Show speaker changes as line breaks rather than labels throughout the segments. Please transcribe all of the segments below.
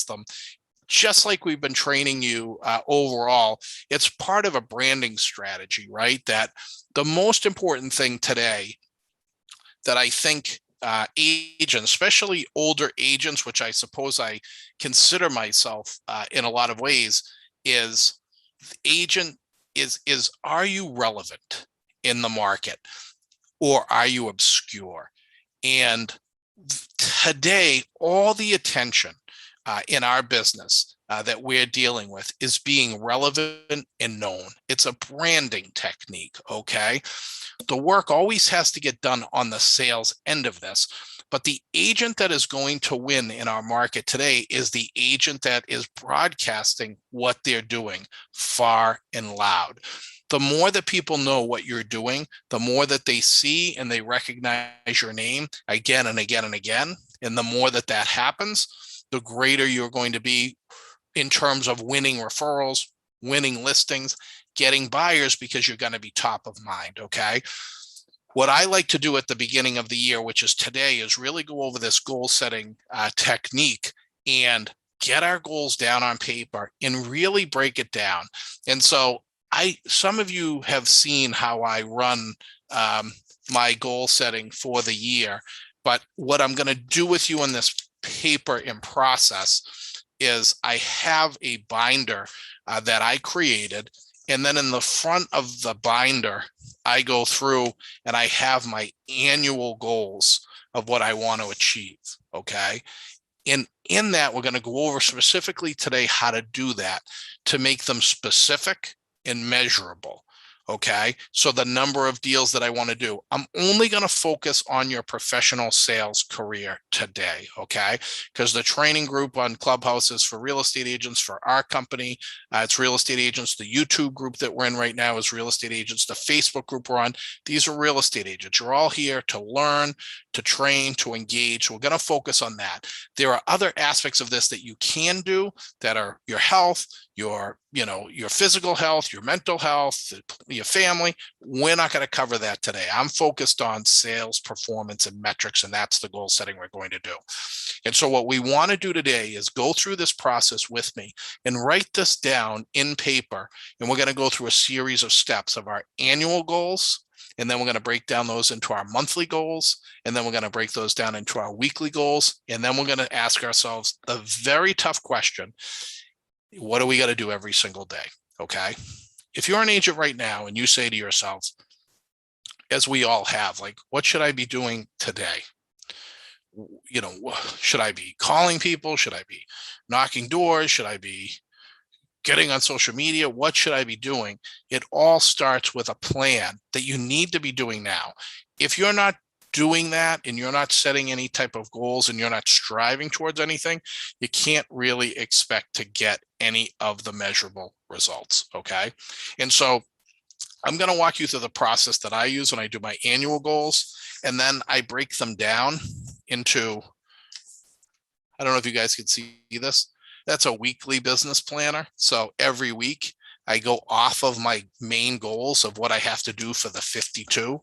them. Just like we've been training you overall, it's part of a branding strategy, right? That the most important thing today that I think agents, especially older agents, which I suppose I consider myself in a lot of ways, is agent is are you relevant in the market or are you obscure? And today, all the attention in our business that we're dealing with is being relevant and known. It's a branding technique, okay? The work always has to get done on the sales end of this, but the agent that is going to win in our market today is the agent that is broadcasting what they're doing far and loud. The more that people know what you're doing, the more that they see and they recognize your name again and again and again. And the more that that happens, the greater you're going to be in terms of winning referrals, winning listings, getting buyers, because you're going to be top of mind, okay? What I like to do at the beginning of the year, which is today, is really go over this goal setting technique and get our goals down on paper and really break it down. And so some of you have seen how I run my goal setting for the year, but what I'm going to do with you in this paper and process is I have a binder that I created, and then in the front of the binder, I go through and I have my annual goals of what I want to achieve, okay? And in that, we're going to go over specifically today how to do that to make them specific and measurable. Okay, so the number of deals that I want to do, I'm only going to focus on your professional sales career today. Okay, because the training group on Clubhouse is for real estate agents for our company. It's real estate agents. The YouTube group that we're in right now is real estate agents. The Facebook group we're on, these are real estate agents. You're all here to learn, to train, to engage. We're going to focus on that. There are other aspects of this that you can do that are your health, your physical health, your mental health, your family. We're not going to cover that today. I'm focused on sales performance and metrics, and that's the goal setting we're going to do. And so what we want to do today is go through this process with me and write this down in paper. And we're going to go through a series of steps of our annual goals. And then we're going to break down those into our monthly goals. And then we're going to break those down into our weekly goals. And then we're going to ask ourselves a very tough question. What do we got to do every single day? Okay. If you're an agent right now and you say to yourself, as we all have, like, what should I be doing today? Should I be calling people? Should I be knocking doors? Should I be getting on social media? What should I be doing? It all starts with a plan that you need to be doing now. If you're not doing that and you're not setting any type of goals and you're not striving towards anything, you can't really expect to get any of the measurable results, okay? And so I'm going to walk you through the process that I use when I do my annual goals, and then I break them down into, I don't know if you guys can see this, that's a weekly business planner. So every week I go off of my main goals of what I have to do for the 52.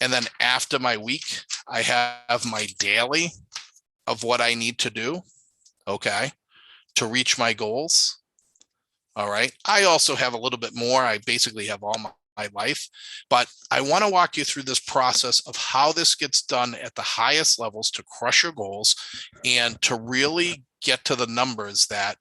And then after my week, I have my daily of what I need to do, okay, to reach my goals. All right. I also have a little bit more. I basically have all my life, but I want to walk you through this process of how this gets done at the highest levels to crush your goals and to really get to the numbers that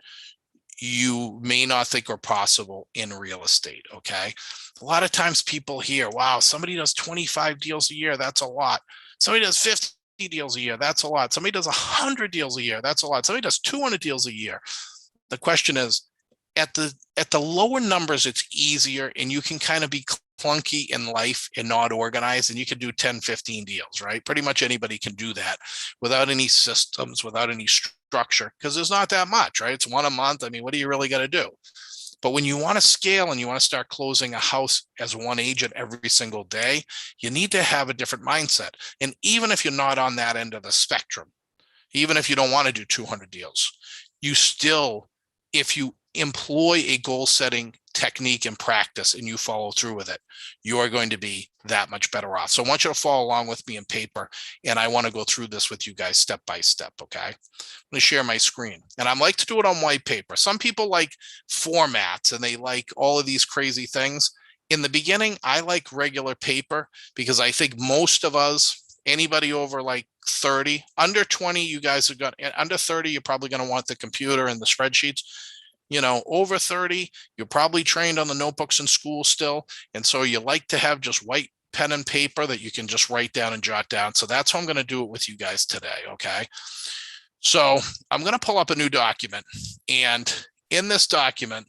you may not think are possible in real estate, okay? A lot of times people hear, wow, somebody does 25 deals a year, that's a lot. Somebody does 50 deals a year, that's a lot. Somebody does 100 deals a year, that's a lot. Somebody does 200 deals a year. The question is, at the lower numbers, it's easier and you can kind of be clunky in life and not organized, and you can do 10, 15 deals, right? Pretty much anybody can do that without any systems, without any structure, because there's not that much, right? It's one a month. I mean, what do you really got to do? But when you want to scale and you want to start closing a house as one agent every single day, you need to have a different mindset. And even if you're not on that end of the spectrum, even if you don't want to do 200 deals, you still, if you employ a goal setting technique and practice and you follow through with it, you are going to be that much better off. So I want you to follow along with me in paper, and I want to go through this with you guys step by step, okay? I'm going to share my screen, and I like to do it on white paper. Some people like formats and they like all of these crazy things. In the beginning, I like regular paper because I think most of us, anybody over like 30, under 20, you guys are going to, under 30, you're probably going to want the computer and the spreadsheets. You know, over 30, you're probably trained on the notebooks in school still. And so you like to have just white pen and paper that you can just write down and jot down. So that's how I'm going to do it with you guys today. Okay. So I'm going to pull up a new document, and in this document,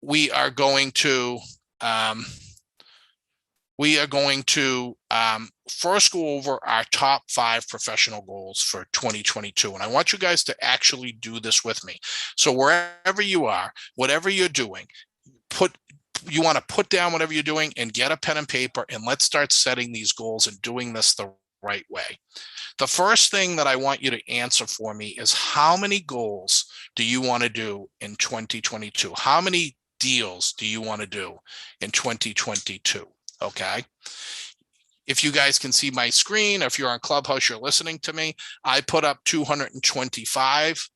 we are going to first go over our top 5 professional goals for 2022. And I want you guys to actually do this with me. So wherever you are, whatever you're doing, you want to put down whatever you're doing and get a pen and paper, and let's start setting these goals and doing this the right way. The first thing that I want you to answer for me is, how many goals do you want to do in 2022? How many deals do you want to do in 2022? Okay. If you guys can see my screen, if you're on Clubhouse, you're listening to me, I put up 225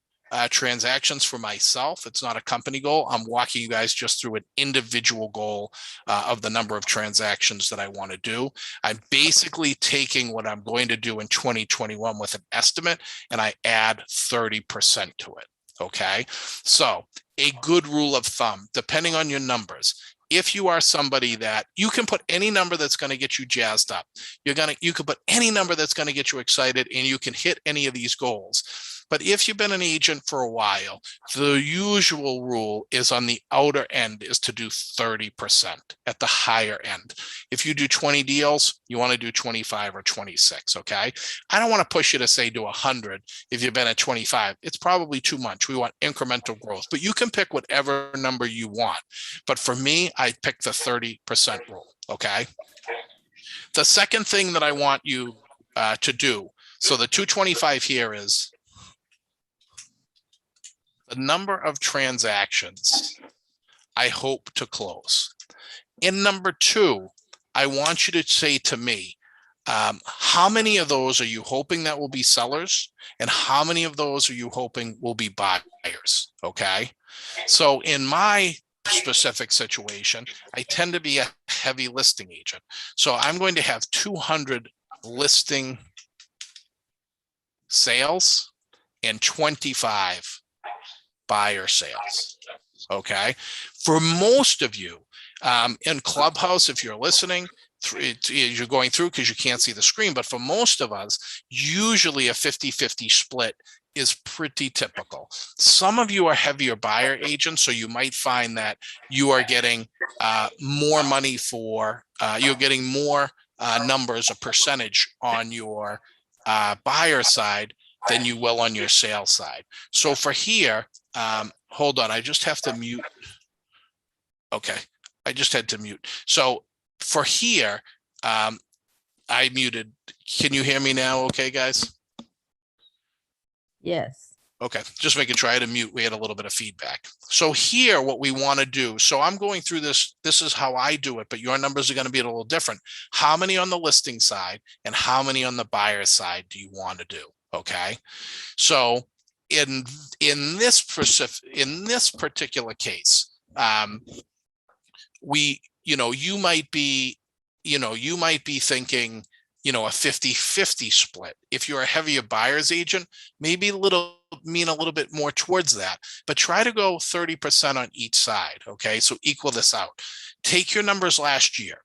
transactions for myself. It's not a company goal. I'm walking you guys just through an individual goal of the number of transactions that I want to do. I'm basically taking what I'm going to do in 2021 with an estimate, and I add 30% to it. Okay. So a good rule of thumb, depending on your numbers, if you are somebody that you can put any number that's going to get you jazzed up, you can put any number that's going to get you excited, and you can hit any of these goals. But if you've been an agent for a while, the usual rule is on the outer end is to do 30% at the higher end. If you do 20 deals, you want to do 25 or 26, okay? I don't want to push you to say do 100 if you've been at 25. It's probably too much. We want incremental growth, but you can pick whatever number you want. But for me, I pick the 30% rule, okay? The second thing that I want you to do, so the 225 here is the number of transactions I hope to close. In number 2, I want you to say to me, how many of those are you hoping that will be sellers, and how many of those are you hoping will be buyers? Okay. So in my specific situation, I tend to be a heavy listing agent. So I'm going to have 200 listing sales and 25 buyer sales. Okay. For most of you in Clubhouse, if you're listening, you're going through because you can't see the screen, but for most of us, usually a 50-50 split is pretty typical. Some of you are heavier buyer agents, so you might find that you are getting more money for, you're getting more numbers, a percentage on your buyer side than you will on your sales side. So for here, hold on, I just have to mute. Okay, I just had to mute. So for here, I muted. Can you hear me now? Okay, guys?
Yes.
Okay, just making sure. I had to mute. We had a little bit of feedback. So here, what we want to do, so I'm going through this. This is how I do it, but your numbers are going to be a little different. How many on the listing side and how many on the buyer side do you want to do? Okay, so in this particular case, you might be thinking, a 50-50 split. If you're a heavier buyer's agent, maybe a little bit more towards that, but try to go 30% on each side. Okay, so equal this out. Take your numbers last year.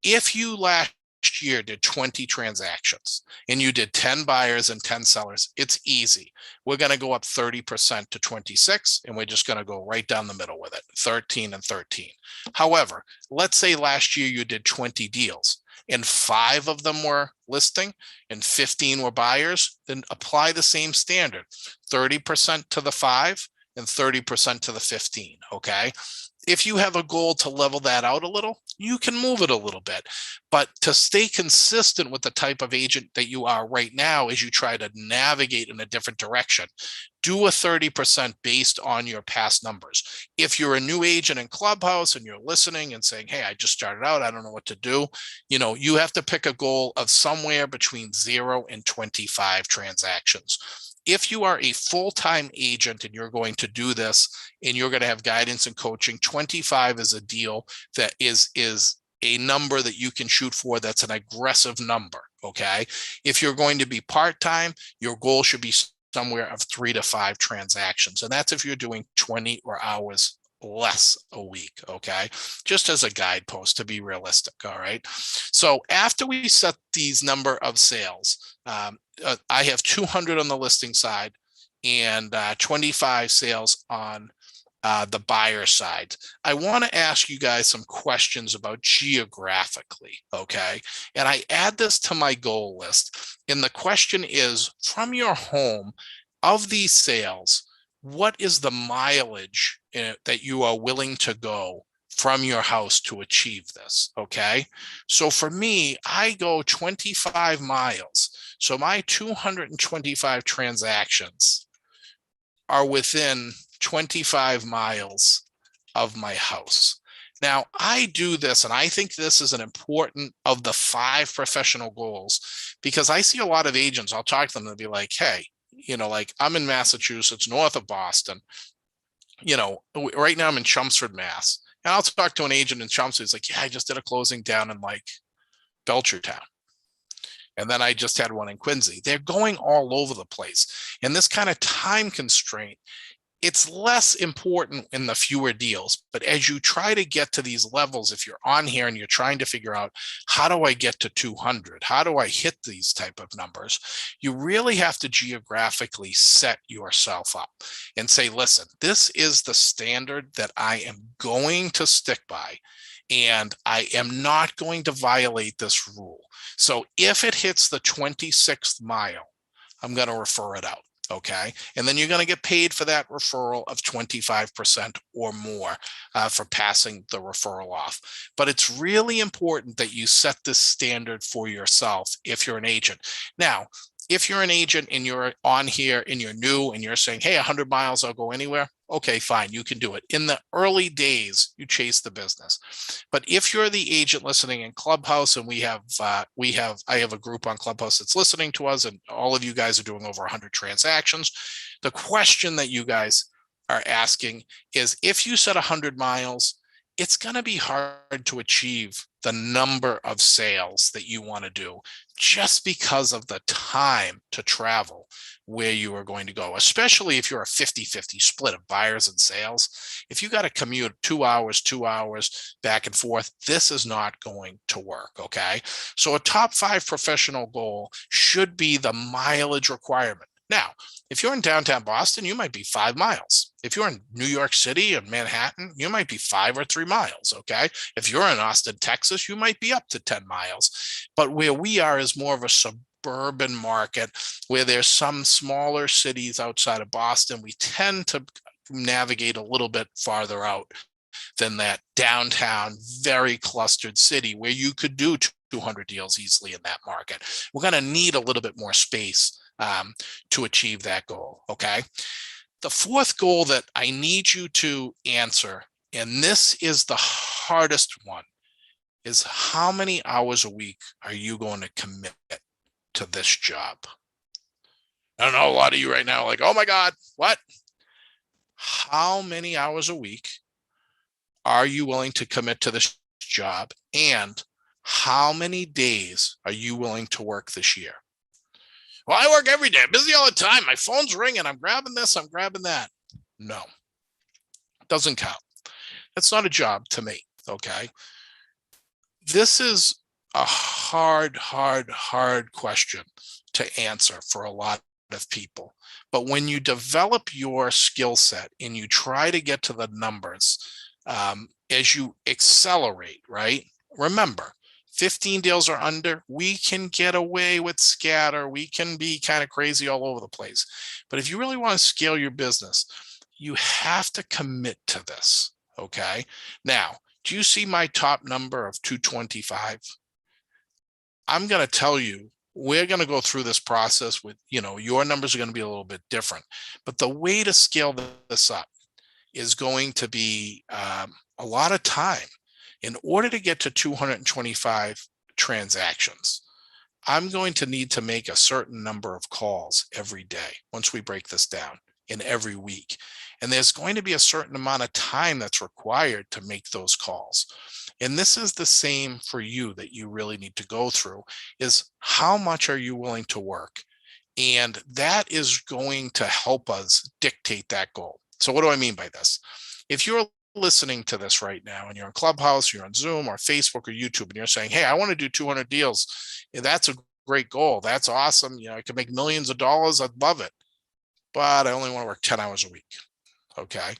If you last year did 20 transactions and you did 10 buyers and 10 sellers, it's easy. We're going to go up 30% to 26, and we're just going to go right down the middle with it, 13 and 13. However, let's say last year you did 20 deals and 5 of them were listing and 15 were buyers, then apply the same standard, 30% to the 5 and 30% to the 15. Okay. If you have a goal to level that out a little, you can move it a little bit. But to stay consistent with the type of agent that you are right now as you try to navigate in a different direction, do a 30% based on your past numbers. If you're a new agent in Clubhouse and you're listening and saying, hey, I just started out, I don't know what to do, you have to pick a goal of somewhere between 0 and 25 transactions. If you are a full-time agent and you're going to do this and you're going to have guidance and coaching, 25 is a deal that is a number that you can shoot for. That's an aggressive number. Okay. If you're going to be part-time, your goal should be somewhere of 3 to 5 transactions. And that's if you're doing 20 or hours less a week. Okay. Just as a guidepost to be realistic. All right. So after we set these number of sales, I have 200 on the listing side and 25 sales on the buyer side. I want to ask you guys some questions about geographically, okay? And I add this to my goal list. And the question is, from your home, of these sales, what is the mileage that you are willing to go from your house to achieve this, okay? So for me, I go 25 miles. So my 225 transactions are within 25 miles of my house. Now, I do this, and I think this is an important of the 5 professional goals, because I see a lot of agents, I'll talk to them and be like, hey, like I'm in Massachusetts, north of Boston, right now I'm in Chelmsford, Mass. And I'll talk to an agent in Chelmsford. He's like, yeah, I just did a closing down in like Belchertown. And then I just had one in Quincy. They're going all over the place. And this kind of time constraint, it's less important in the fewer deals. But as you try to get to these levels, if you're on here and you're trying to figure out, how do I get to 200? How do I hit these type of numbers? You really have to geographically set yourself up and say, listen, this is the standard that I am going to stick by. And I am not going to violate this rule. So if it hits the 26th mile, I'm going to refer it out. Okay. And then you're going to get paid for that referral of 25% or more for passing the referral off. But it's really important that you set this standard for yourself if you're an agent. Now, if you're an agent and you're on here and you're new and you're saying, hey, 100 miles, I'll go anywhere. Okay, fine, you can do it. In the early days, you chase the business. But if you're the agent listening in Clubhouse, and I have a group on Clubhouse that's listening to us, and all of you guys are doing over 100 transactions. The question that you guys are asking is, if you set 100 miles, it's going to be hard to achieve the number of sales that you want to do just because of the time to travel where you are going to go, especially if you're a 50-50 split of buyers and sales. If you got to commute 2 hours back and forth, this is not going to work, okay? So a top 5 professional goal should be the mileage requirement. Now, if you're in downtown Boston, you might be 5 miles. If you're in New York City and Manhattan, you might be 5 or 3 miles, okay? If you're in Austin, Texas, you might be up to 10 miles. But where we are is more of a suburban market where there's some smaller cities outside of Boston. We tend to navigate a little bit farther out than that downtown, very clustered city where you could do 200 deals easily in that market. We're going to need a little bit more space to achieve that goal, okay? The 4th goal that I need you to answer, and this is the hardest one, is how many hours a week are you going to commit to this job? I don't know, a lot of you right now are like, oh my God, what? How many hours a week are you willing to commit to this job? And how many days are you willing to work this year? Well, I work every day. I'm busy all the time. My phone's ringing. I'm grabbing this. I'm grabbing that. No, doesn't count. That's not a job to me. Okay. This is a hard question to answer for a lot of people. But when you develop your skill set and you try to get to the numbers as you accelerate, right? Remember, 15 deals or under, we can get away with scatter. We can be kind of crazy all over the place. But if you really want to scale your business, you have to commit to this, okay? Now, Do you see my top number of 225? I'm going to tell you, we're going to go through this process with, your numbers are going to be a little bit different, but the way to scale this up is going to be a lot of time. In order to get to 225 transactions, I'm going to need to make a certain number of calls every day once we break this down, in every week. And there's going to be a certain amount of time that's required to make those calls. And this is the same for you that you really need to go through, is how much are you willing to work? And that is going to help us dictate that goal. So what do I mean by this? If you're listening to this right now and you're on Clubhouse, you're on Zoom or Facebook or YouTube, and you're saying, hey, I want to do 200 deals. That's a great goal. That's awesome. I could make millions of dollars. I'd love it. But I only want to work 10 hours a week. Okay.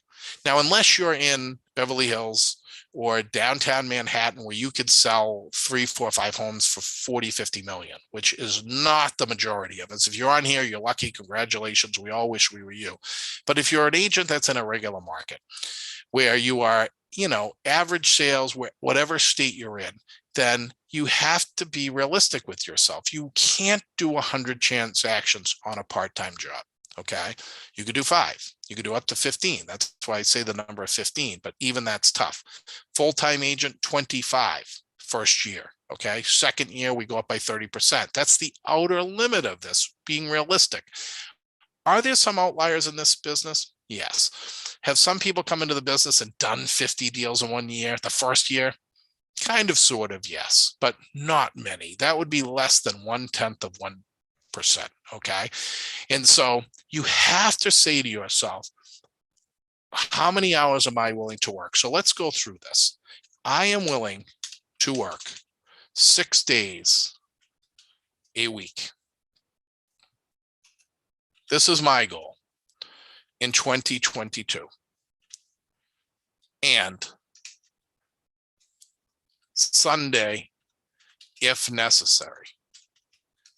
Now, unless you're in Beverly Hills or downtown Manhattan, where you could sell 3, 4, 5 homes for 40, 50 million, which is not the majority of us. If you're on here, you're lucky. Congratulations. We all wish we were you. But if you're an agent that's in a regular market where you are, average sales, whatever state you're in, then you have to be realistic with yourself. You can't do 100 transactions on a part-time job. Okay. You could do 5, you could do up to 15. That's why I say the number of 15, but even that's tough. Full-time agent, 25 first year. Okay. Second year, we go up by 30%. That's the outer limit of this, being realistic. Are there some outliers in this business? Yes. Have some people come into the business and done 50 deals in 1 year, the first year? Kind of, sort of, yes, but not many. That would be less than 1/10 of 1%. Okay. And so you have to say to yourself, how many hours am I willing to work? So let's go through this. I am willing to work 6 days a week. This is my goal in 2022. And Sunday, if necessary.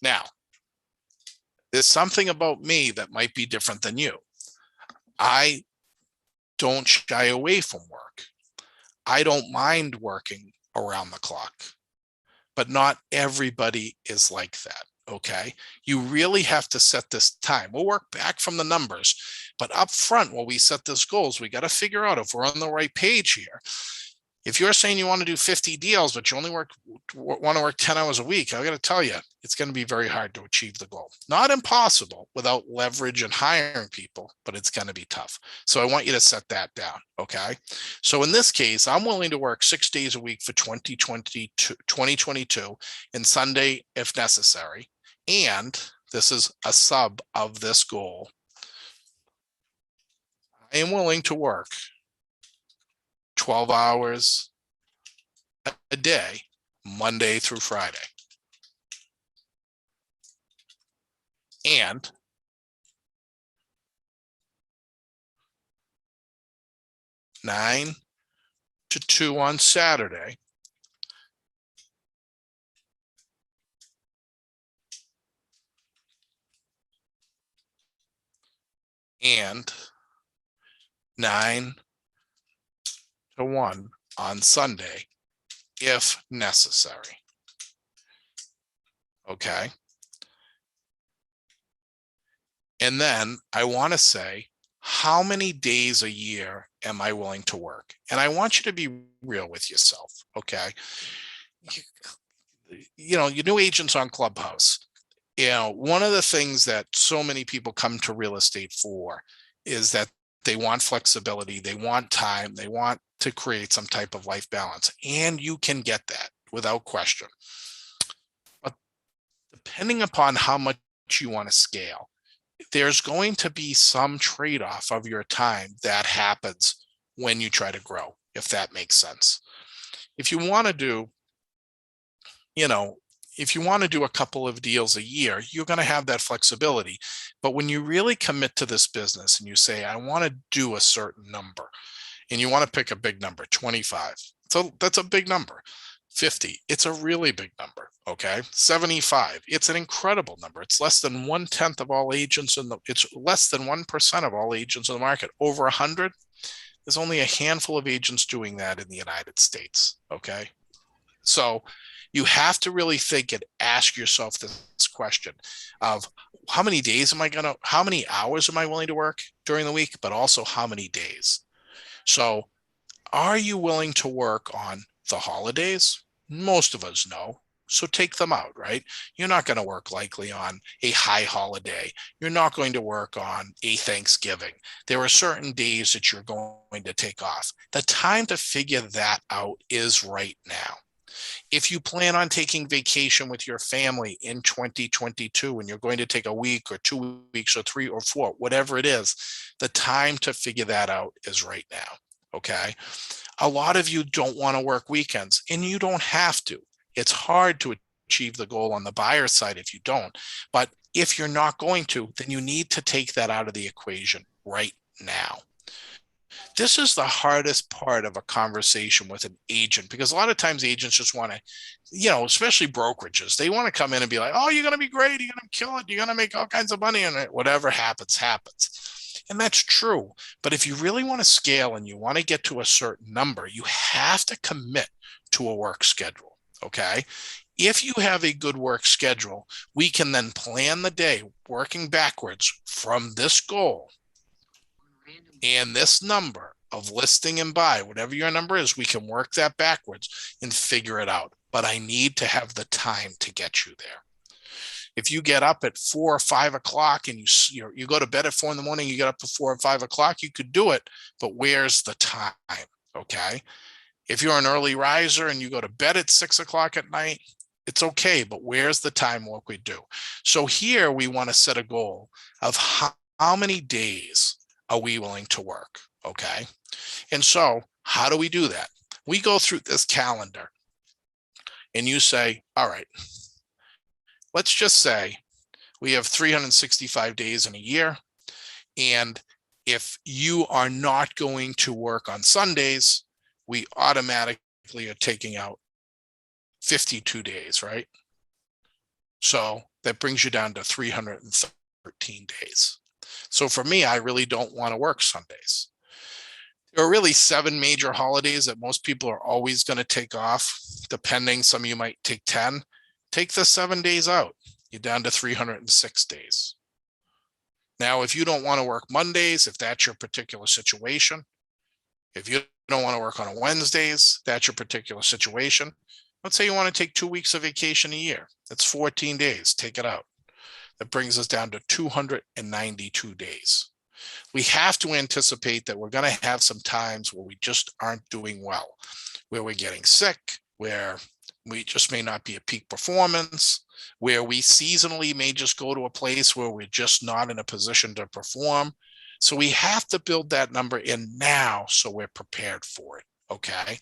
Now, there's something about me that might be different than you. I don't shy away from work. I don't mind working around the clock, but not everybody is like that. Okay. You really have to set this time. We'll work back from the numbers, but up front, when we set these goals, we got to figure out if we're on the right page here. If you're saying you want to do 50 deals, but you only want to work 10 hours a week, I got to tell you, it's going to be very hard to achieve the goal. Not impossible without leverage and hiring people, but it's going to be tough. So I want you to set that down. Okay. So in this case, I'm willing to work 6 days a week for 2022 and Sunday if necessary. And this is a sub of this goal. I am willing to work 12 hours a day, Monday through Friday. And nine to 2 on Saturday. And 9 to 1 on Sunday, if necessary. Okay. And then I want to say, how many days a year am I willing to work? And I want you to be real with yourself. Okay. Your new agents on Clubhouse, one of the things that so many people come to real estate for is that they want flexibility, they want time, they want to create some type of life balance, and you can get that without question. But depending upon how much you want to scale, there's going to be some trade-off of your time that happens when you try to grow, if that makes sense. If you want to do, if you want to do a couple of deals a year, you're going to have that flexibility. But when you really commit to this business and you say, I want to do a certain number, and you want to pick a big number, 25. So that's a big number. 50, it's a really big number. Okay. 75, it's an incredible number. It's less than 1/10 of all agents it's less than 1% of all agents in the market. Over 100, There's only a handful of agents doing that in the United States. Okay. So you have to really think and ask yourself this question of how many how many hours am I willing to work during the week, but also how many days? So are you willing to work on the holidays? Most of us know. So take them out, right? You're not going to work likely on a high holiday. You're not going to work on a Thanksgiving. There are certain days that you're going to take off. The time to figure that out is right now. If you plan on taking vacation with your family in 2022 and you're going to take a week or 2 weeks or 3 or 4, whatever it is, the time to figure that out is right now. Okay. A lot of you don't want to work weekends, and you don't have to. It's hard to achieve the goal on the buyer side if you don't. But if you're not going to, then you need to take that out of the equation right now. This is the hardest part of a conversation with an agent, because a lot of times agents just want to, especially brokerages, they want to come in and be like, oh, you're going to be great. You're going to kill it. You're going to make all kinds of money, and whatever happens, happens. And that's true. But if you really want to scale and you want to get to a certain number, you have to commit to a work schedule. Okay. If you have a good work schedule, we can then plan the day working backwards from this goal and this number of listing and buy, whatever your number is, we can work that backwards and figure it out. But I need to have the time to get you there. If you get up at 4 or 5 o'clock and you go to bed at 4 in the morning, you get up at 4 or 5 o'clock, you could do it, but where's the time? Okay. If you're an early riser and you go to bed at 6 o'clock at night, it's okay, but where's the time work we do? So here we want to set a goal of how many days are we willing to work? Okay. And so how do we do that? We go through this calendar and you say, all right, let's just say we have 365 days in a year. And if you are not going to work on Sundays, we automatically are taking out 52 days, right? So that brings you down to 313 days. So for me, I really don't want to work Sundays. There are really 7 major holidays that most people are always going to take off, depending. Some of you might take 10. Take the 7 days out. You're down to 306 days. Now, if you don't want to work Mondays, if that's your particular situation, if you don't want to work on Wednesdays, that's your particular situation. Let's say you want to take 2 weeks of vacation a year. That's 14 days. Take it out. That brings us down to 292 days. We have to anticipate that we're going to have some times where we just aren't doing well, where we're getting sick, where we just may not be at peak performance, where we seasonally may just go to a place where we're just not in a position to perform. So we have to build that number in now so we're prepared for it. Okay.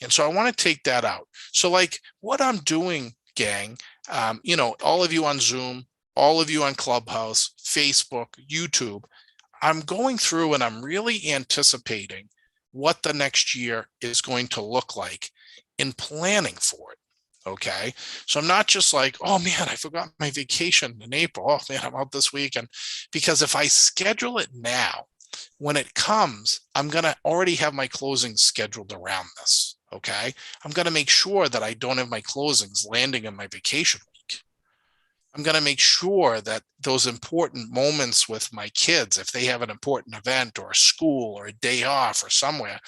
And so I want to take that out. So like what I'm doing, gang, all of you on Zoom, all of you on Clubhouse, Facebook, YouTube, I'm going through and I'm really anticipating what the next year is going to look like in planning for it. Okay. So I'm not just like, oh man, I forgot my vacation in April. Oh man, I'm out this week. And because if I schedule it now, when it comes, I'm going to already have my closings scheduled around this. Okay. I'm going to make sure that I don't have my closings landing in my vacation week. I'm going to make sure that those important moments with my kids, if they have an important event or a school or a day off or somewhere,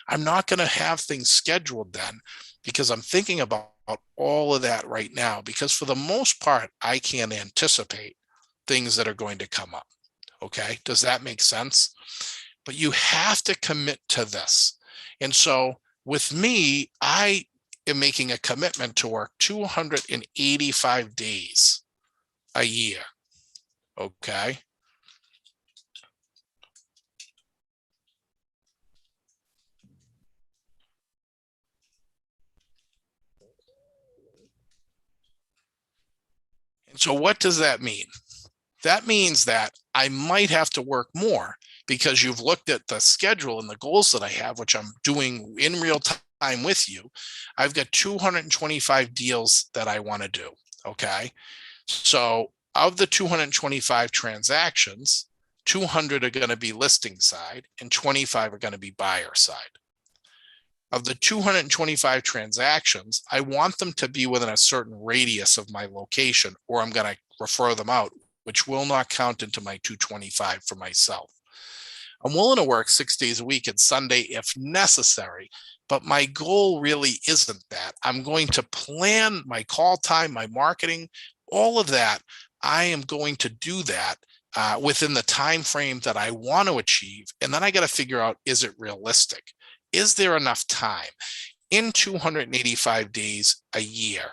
I'm not going to have things scheduled then because I'm thinking about all of that right now, because for the most part, I can anticipate things that are going to come up. Okay. Does that make sense? But you have to commit to this. And so with me, I am making a commitment to work 285 days a year. Okay. And so what does that mean? That means that I might have to work more because you've looked at the schedule and the goals that I have, which I'm doing in real time with you. I've got 225 deals that I want to do. Okay. So of the 225 transactions, 200 are going to be listing side, and 25 are going to be buyer side. Of the 225 transactions, I want them to be within a certain radius of my location, or I'm going to refer them out, which will not count into my 225 for myself. I'm willing to work 6 days a week and Sunday if necessary, but my goal really isn't that. I'm going to plan my call time, my marketing, all of that. I am going to do that within the time frame that I want to achieve. And then I got to figure out, is it realistic? Is there enough time in 285 days a year?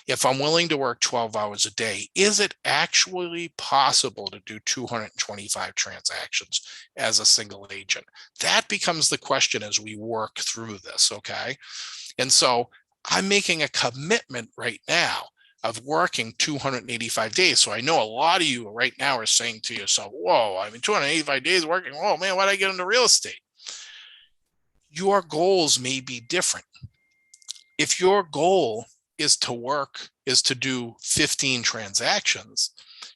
If I'm willing to work 12 hours a day, is it actually possible to do 225 transactions as a single agent? That becomes the question as we work through this, okay? And so I'm making a commitment right now of working 285 days. So I know a lot of you right now are saying to yourself, whoa, I mean, 285 days working, oh man, why did I get into real estate? Your goals may be different. If your goal is to do 15 transactions,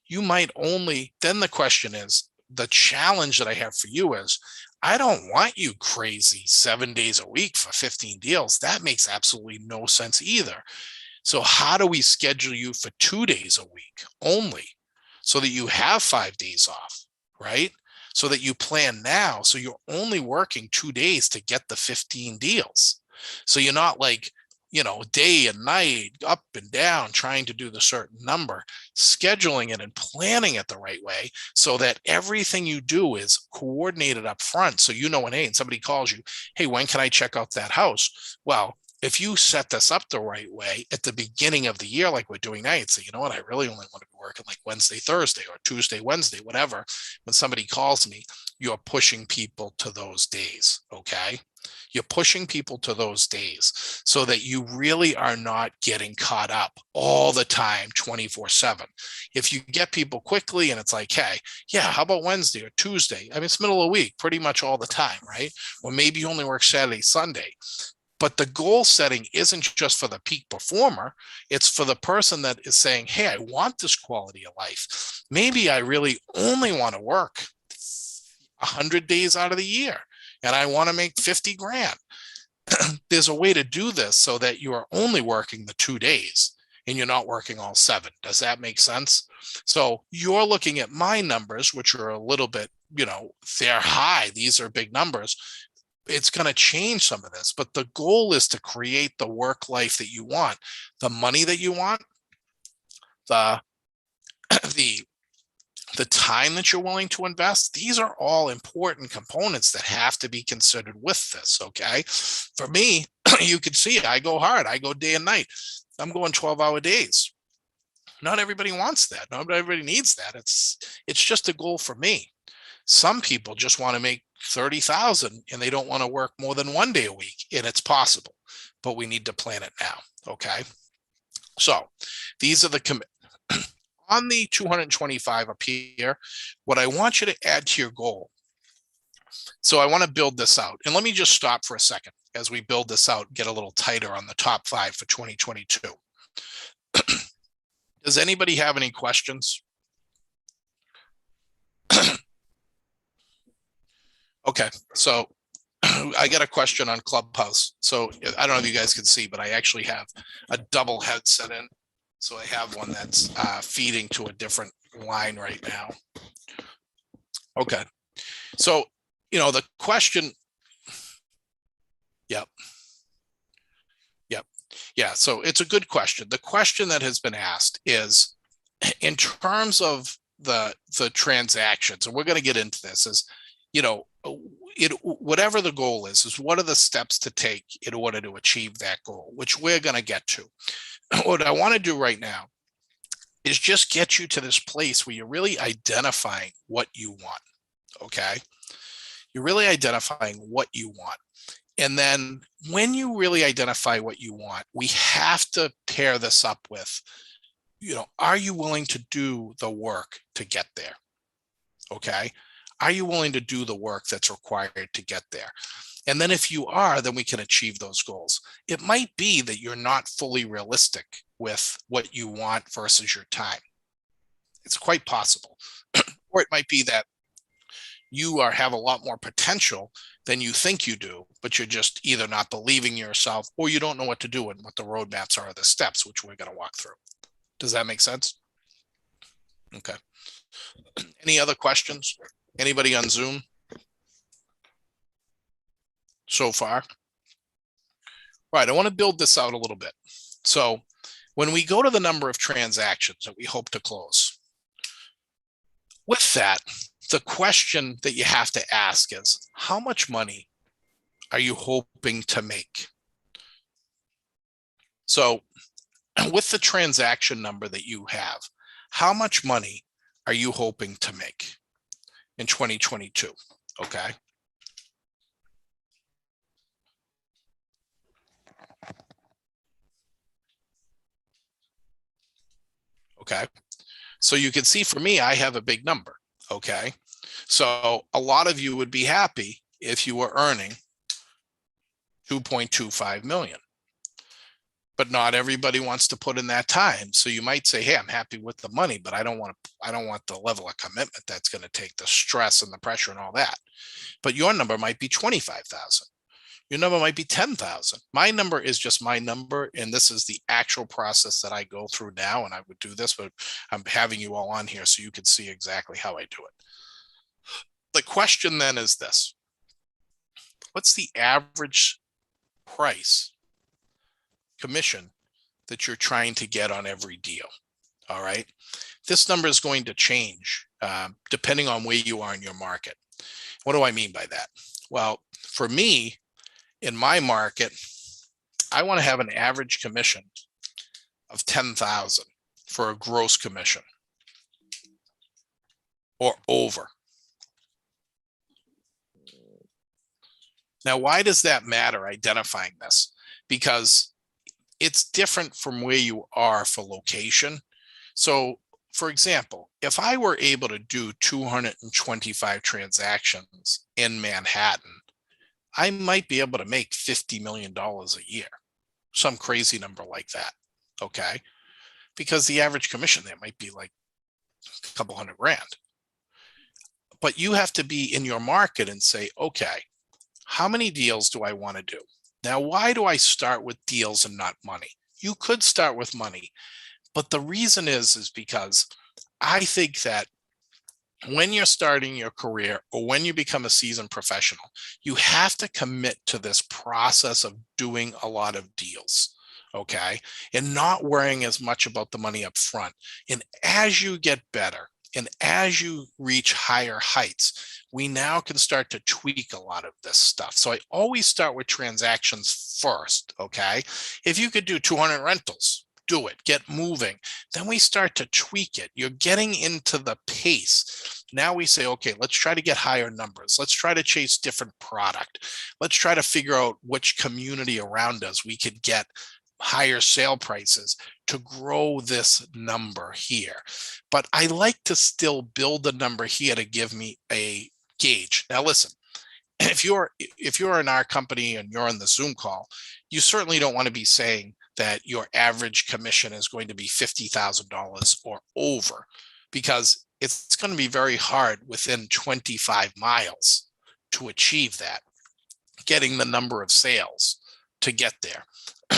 you might only, then the question is, the challenge that I have for you is, I don't want you crazy 7 days a week for 15 deals. That makes absolutely no sense either. So how do we schedule you for 2 days a week only so that you have 5 days off, right? So that you plan now. So you're only working 2 days to get the 15 deals. So you're not like, day and night, up and down, trying to do the certain number, scheduling it and planning it the right way so that everything you do is coordinated up front. So, when, hey, and somebody calls you, hey, when can I check out that house? Well, if you set this up the right way at the beginning of the year, like we're doing now, you'd say, you know what, I really only want to be working like Wednesday, Thursday, or Tuesday, Wednesday, whatever. When somebody calls me, you're pushing people to those days, okay? You're pushing people to those days so that you really are not getting caught up all the time, 24/7. If you get people quickly and it's like, hey, yeah, how about Wednesday or Tuesday? I mean, it's middle of the week pretty much all the time, right? Or maybe you only work Saturday, Sunday. But the goal setting isn't just for the peak performer. It's for the person that is saying, hey, I want this quality of life. Maybe I really only want to work 100 days out of the year and I want to make 50 grand. There's a way to do this so that you are only working the 2 days and you're not working all 7. Does that make sense? So you're looking at my numbers, which are a little bit, they're high. These are big numbers. It's going to change some of this, but the goal is to create the work life that you want, the money that you want, the the time that you're willing to invest. These are all important components that have to be considered with this. Okay. For me, you can see I go hard. I go day and night. I'm going 12-hour days. Not everybody wants that. Not everybody needs that. It's just a goal for me. Some people just want to make 30,000 and they don't want to work more than 1 day a week, and it's possible, but we need to plan it now. Okay. So these are the on the 225 up here, what I want you to add to your goal. So I want to build this out, and let me just stop for a second as we build this out, get a little tighter on the top 5 for 2022. Does anybody have any questions? Okay, so I got a question on Clubhouse. So I don't know if you guys can see, but I actually have a double headset in. So I have one that's feeding to a different line right now. Okay, so the question. Yep. Yeah, so it's a good question. The question that has been asked is, in terms of the transactions, and we're going to get into this, is whatever the goal is what are the steps to take in order to achieve that goal, which we're going to get to. What I want to do right now is just get you to this place where you're really identifying what you want. Okay. You're really identifying what you want. And then when you really identify what you want, we have to pair this up with, are you willing to do the work to get there? Okay. Are you willing to do the work that's required to get there? And then if you are, then we can achieve those goals. It might be that you're not fully realistic with what you want versus your time. It's quite possible. Or it might be that you have a lot more potential than you think you do, but you're just either not believing yourself or you don't know what to do and what the roadmaps are, the steps, which we're going to walk through. Does that make sense? Okay. Any other questions? Anybody on Zoom so far? Right. I want to build this out a little bit. So when we go to the number of transactions that we hope to close, with that, the question that you have to ask is, how much money are you hoping to make? So with the transaction number that you have, how much money are you hoping to make in 2022? Okay. Okay. So you can see for me, I have a big number. Okay. So a lot of you would be happy if you were earning 2.25 million. But not everybody wants to put in that time. So you might say, hey, I'm happy with the money, but I don't want the level of commitment that's going to take, the stress and the pressure and all that. But your number might be 25,000. Your number might be 10,000. My number is just my number. And this is the actual process that I go through now. And I would do this, but I'm having you all on here so you can see exactly how I do it. The question then is this: what's the average price commission that you're trying to get on every deal? All right. This number is going to change depending on where you are in your market. What do I mean by that? Well, for me, in my market, I want to have an average commission of 10,000 for a gross commission or over. Now, why does that matter, identifying this? Because it's different from where you are for location. So, for example, if I were able to do 225 transactions in Manhattan, I might be able to make $50 million a year, some crazy number like that. Okay. Because the average commission there might be like a couple $100 grand. But you have to be in your market and say, okay, how many deals do I want to do? Now, why do I start with deals and not money? You could start with money, but the reason is because I think that when you're starting your career or when you become a seasoned professional, you have to commit to this process of doing a lot of deals, okay? And not worrying as much about the money up front. And as you get better and as you reach higher heights, we now can start to tweak a lot of this stuff. So I always start with transactions first, okay? If you could do 200 rentals, do it, get moving. Then we start to tweak it. You're getting into the pace. Now we say, okay, let's try to get higher numbers. Let's try to chase different product. Let's try to figure out which community around us we could get higher sale prices to grow this number here. But I like to still build the number here to give me a gauge. Now, listen, if you're in our company and you're on the Zoom call, you certainly don't want to be saying that your average commission is going to be $50,000 or over, because it's going to be very hard within 25 miles to achieve that, getting the number of sales to get there.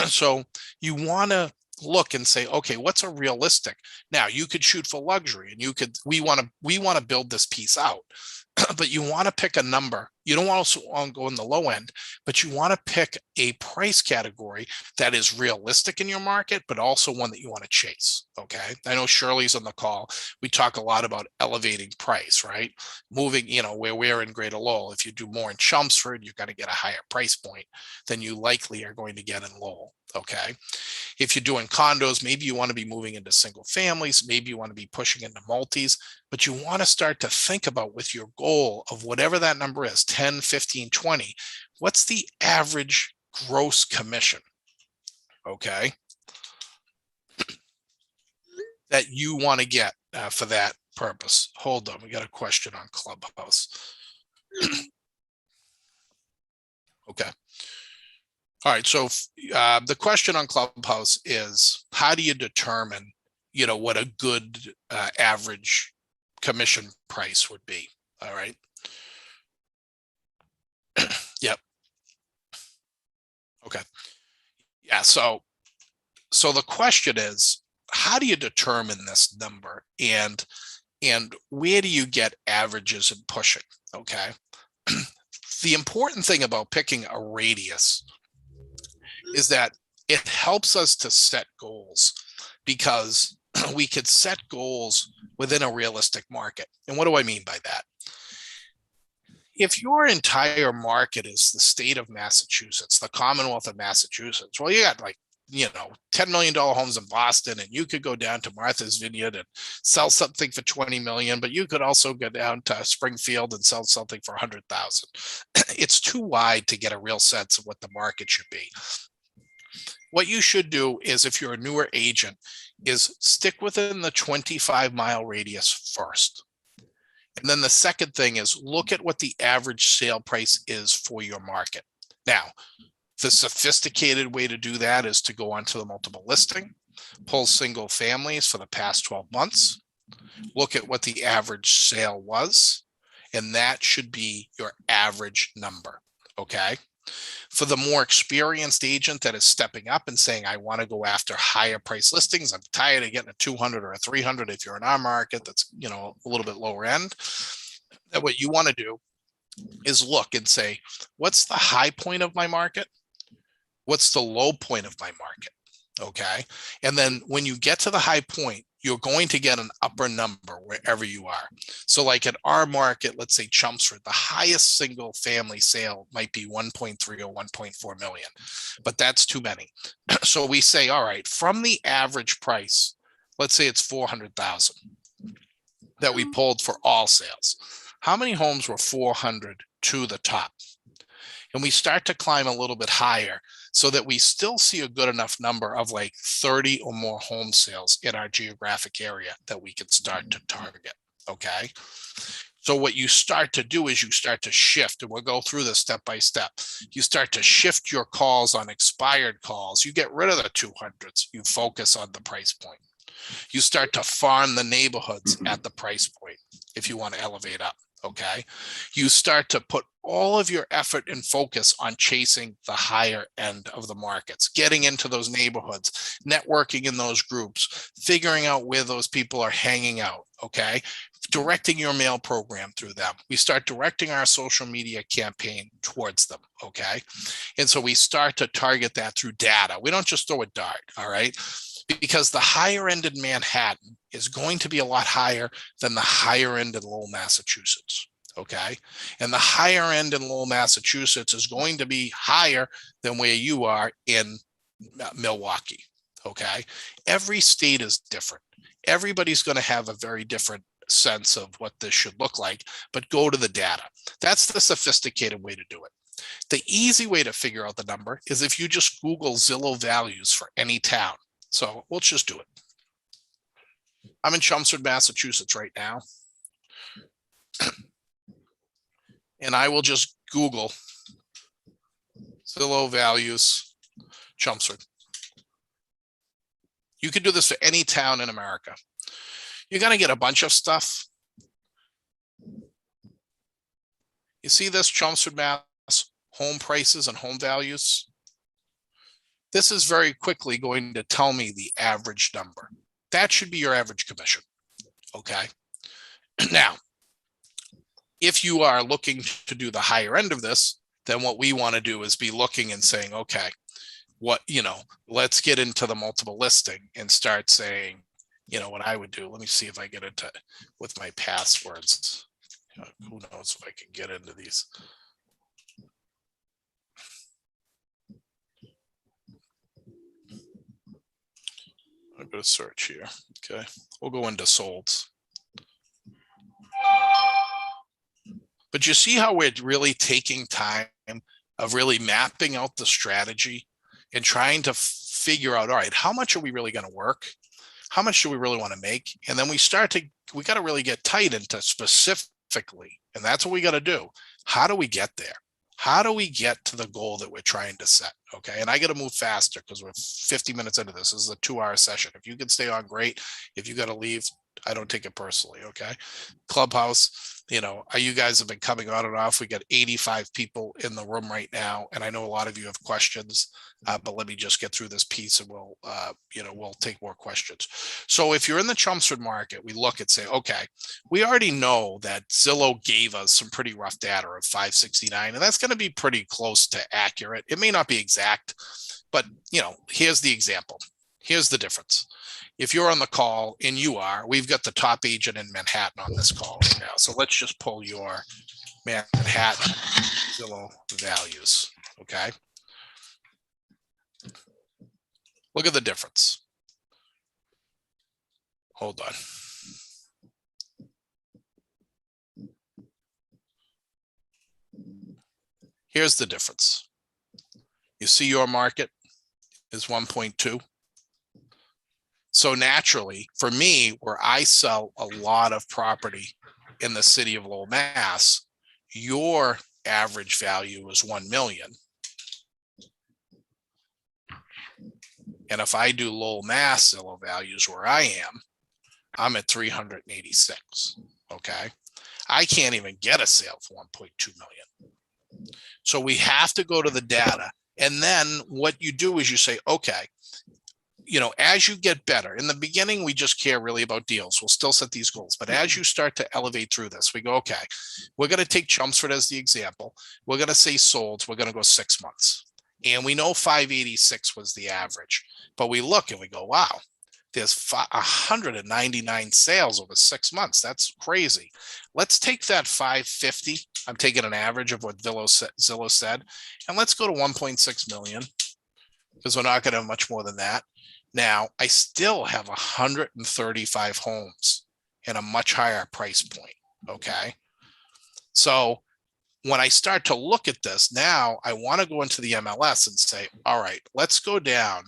So you want to look and say, okay, what's a realistic? Now you could shoot for luxury, and we want to build this piece out. But you want to pick a number. You don't want to go in the low end, but you want to pick a price category that is realistic in your market, but also one that you want to chase. Okay. I know Shirley's on the call. We talk a lot about elevating price, right? Moving, where we're in Greater Lowell. If you do more in Chelmsford, you're going to get a higher price point than you likely are going to get in Lowell. Okay. If you're doing condos, maybe you want to be moving into single families, maybe you want to be pushing into multis, but you want to start to think about, with your goal of whatever that number is, 10, 15, 20, what's the average gross commission? Okay. That you want to get for that purpose. Hold on. We got a question on Clubhouse. Okay. All right. So the question on Clubhouse is, how do you determine, what a good average commission price would be? All right. Okay. Yeah. So the question is, how do you determine this number, and where do you get averages and pushing? Okay. The important thing about picking a radius is that it helps us to set goals, because we could set goals within a realistic market. And what do I mean by that? If your entire market is the state of Massachusetts, the Commonwealth of Massachusetts, well, you got like, $10 million homes in Boston, and you could go down to Martha's Vineyard and sell something for 20 million, but you could also go down to Springfield and sell something for 100,000. It's too wide to get a real sense of what the market should be. What you should do is, if you're a newer agent, is stick within the 25-mile radius first. And then the second thing is look at what the average sale price is for your market. Now, the sophisticated way to do that is to go onto the multiple listing, pull single families for the past 12 months, look at what the average sale was, and that should be your average number. Okay. For the more experienced agent that is stepping up and saying, I want to go after higher price listings, I'm tired of getting a 200 or a 300 if you're in our market that's, a little bit lower end, that what you want to do is look and say, what's the high point of my market? What's the low point of my market? Okay. And then when you get to the high point, you're going to get an upper number wherever you are. So like at our market, let's say Chelmsford, the highest single family sale might be 1.3 or 1.4 million, but that's too many. So we say, all right, from the average price, let's say it's 400,000 that we pulled for all sales. How many homes were 400 to the top? And we start to climb a little bit higher so that we still see a good enough number of like 30 or more home sales in our geographic area that we can start to target. Okay. So what you start to do is you start to shift, and we'll go through this step by step. You start to shift your calls on expired calls. You get rid of the 200s. You focus on the price point. You start to farm the neighborhoods at the price point if you want to elevate up. Okay. You start to put all of your effort and focus on chasing the higher end of the markets, getting into those neighborhoods, networking in those groups, figuring out where those people are hanging out. Okay. Directing your mail program through them. We start directing our social media campaign towards them. Okay. And so we start to target that through data. We don't just throw a dart. All right. Because the higher end in Manhattan is going to be a lot higher than the higher end in Lowell, Massachusetts. Okay. And the higher end in Lowell, Massachusetts is going to be higher than where you are in Milwaukee. Okay. Every state is different. Everybody's going to have a very different sense of what this should look like, but go to the data. That's the sophisticated way to do it. The easy way to figure out the number is if you just Google Zillow values for any town. So let's just do it. I'm in Chelmsford, Massachusetts right now. And I will just Google Zillow values Chelmsford. You could do this for any town in America. You're going to get a bunch of stuff. You see this, Chelmsford, Mass, home prices and home values. This is very quickly going to tell me the average number. That should be your average commission. Okay. Now, if you are looking to do the higher end of this, then what we want to do is be looking and saying, okay, let's get into the multiple listing and start saying, what I would do. Let me see if I get into with my passwords. Who knows if I can get into these. I'm going to search here. Okay. We'll go into solds. But you see how we're really taking time of really mapping out the strategy and trying to figure out, all right, how much are we really going to work? How much do we really want to make? And then we got to really get tight into specifically, and that's what we got to do. How do we get there? How do we get to the goal that we're trying to set? Okay. And I got to move faster because we're 50 minutes into this. This is a 2-hour session. If you can stay on, great. If you got to leave, I don't take it personally. Okay. Clubhouse, you guys have been coming on and off. We got 85 people in the room right now. And I know a lot of you have questions, but let me just get through this piece and we'll take more questions. So if you're in the Chelmsford market, we look and say, okay, we already know that Zillow gave us some pretty rough data of 569, and that's going to be pretty close to accurate. It may not be exact, but here's the example. Here's the difference. If you're on the call, and you are, we've got the top agent in Manhattan on this call right now. So let's just pull your Manhattan Zillow values. Okay. Look at the difference. Hold on. Here's the difference. You see your market is 1.2. So naturally, for me, where I sell a lot of property in the city of Lowell, Mass, your average value is 1 million. And if I do Lowell, Mass Zillow values where I am, I'm at 386. Okay. I can't even get a sale for 1.2 million. So we have to go to the data. And then what you do is you say, okay, as you get better, in the beginning, we just care really about deals. We'll still set these goals. But as you start to elevate through this, we go, okay, we're going to take Chelmsford as the example. We're going to say sold. We're going to go 6 months. And we know 586 was the average. But we look and we go, wow, there's 199 sales over 6 months. That's crazy. Let's take that 550. I'm taking an average of what Zillow said. And let's go to 1.6 million, because we're not going to have much more than that. Now, I still have 135 homes at a much higher price point. Okay. So when I start to look at this now, I want to go into the MLS and say, all right, let's go down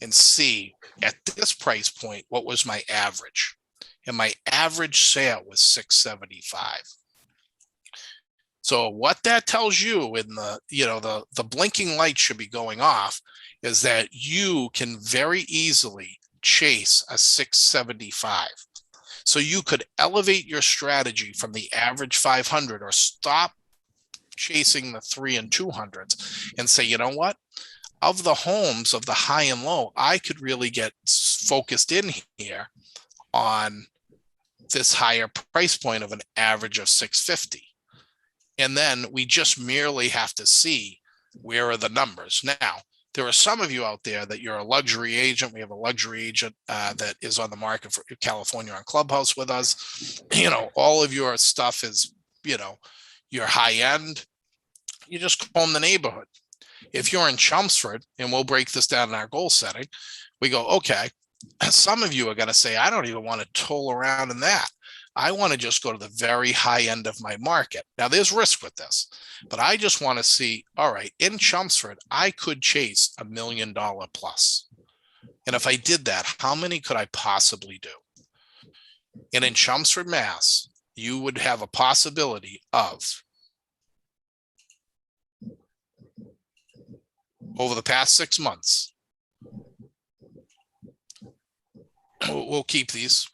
and see at this price point, what was my average? And my average sale was 675. So what that tells you in the blinking light should be going off is that you can very easily chase a 675. So you could elevate your strategy from the average 500 or stop chasing the 3 and 200s and say, you know what? Of the homes of the high and low, I could really get focused in here on this higher price point of an average of 650. And then we just merely have to see where are the numbers. Now, there are some of you out there that you're a luxury agent. We have a luxury agent that is on the market for California on Clubhouse with us. All of your stuff is, your high end. You just comb the neighborhood. If you're in Chelmsford, and we'll break this down in our goal setting, we go, okay, some of you are going to say, I don't even want to toll around in that. I want to just go to the very high end of my market. Now, there's risk with this, but I just want to see, all right, in Chelmsford, I could chase $1 million plus. And if I did that, how many could I possibly do? And in Chelmsford, Mass, you would have a possibility of, over the past 6 months, we'll keep these.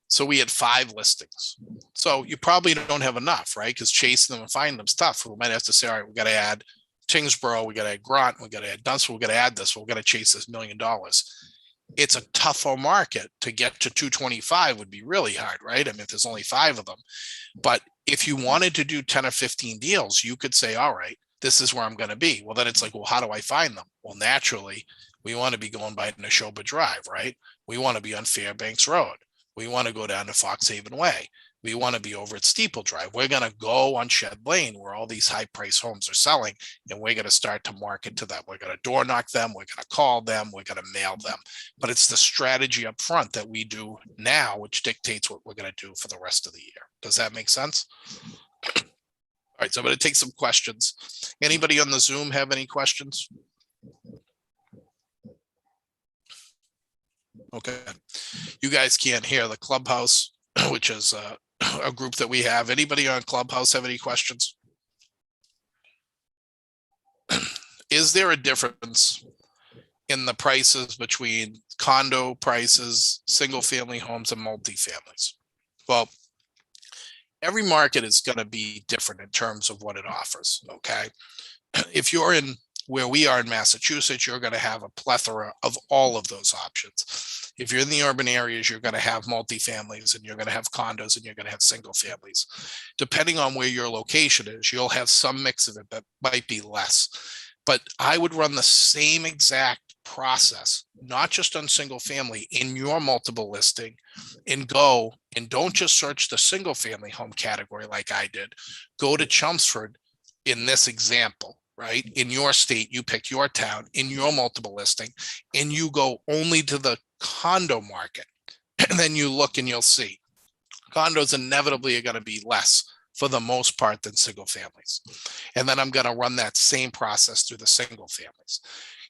So we had 5 listings. So you probably don't have enough, right? Because chasing them and finding them is tough. We might have to say, all right, we got to add Tingsboro, we got to add Grant, we got to add Dunstable, we got to add this. We're going to chase this $1 million. It's a tougher market. To get to 225 would be really hard, right? I mean, if there's only 5 of them. But if you wanted to do 10 or 15 deals, you could say, all right, this is where I'm going to be. Well, then it's like, well, how do I find them? Well, naturally, we want to be going by Neshoba Drive, right? We want to be on Fairbanks Road. We want to go down to Foxhaven Way. We want to be over at Steeple Drive. We're going to go on Shed Lane where all these high price homes are selling, and we're going to start to market to them. We're going to door knock them. We're going to call them. We're going to mail them. But it's the strategy up front that we do now, which dictates what we're going to do for the rest of the year. Does that make sense? All right, so I'm going to take some questions. Anybody on the Zoom have any questions? Okay. You guys can't hear the Clubhouse, which is a group that we have. Anybody on Clubhouse have any questions? Is there a difference in the prices between condo prices, single family homes, and multifamilies? Well, every market is going to be different in terms of what it offers. Okay. If you're in where we are in Massachusetts, you're going to have a plethora of all of those options. If you're in the urban areas, you're going to have multifamilies, and you're going to have condos, and you're going to have single families. Depending on where your location is, you'll have some mix of it that might be less. But I would run the same exact process, not just on single family, in your multiple listing, and go and don't just search the single family home category like I did. Go to Chelmsford in this example, right? In your state, you pick your town in your multiple listing, and you go only to the condo market. And then you look and you'll see condos inevitably are going to be less for the most part than single families. And then I'm going to run that same process through the single families.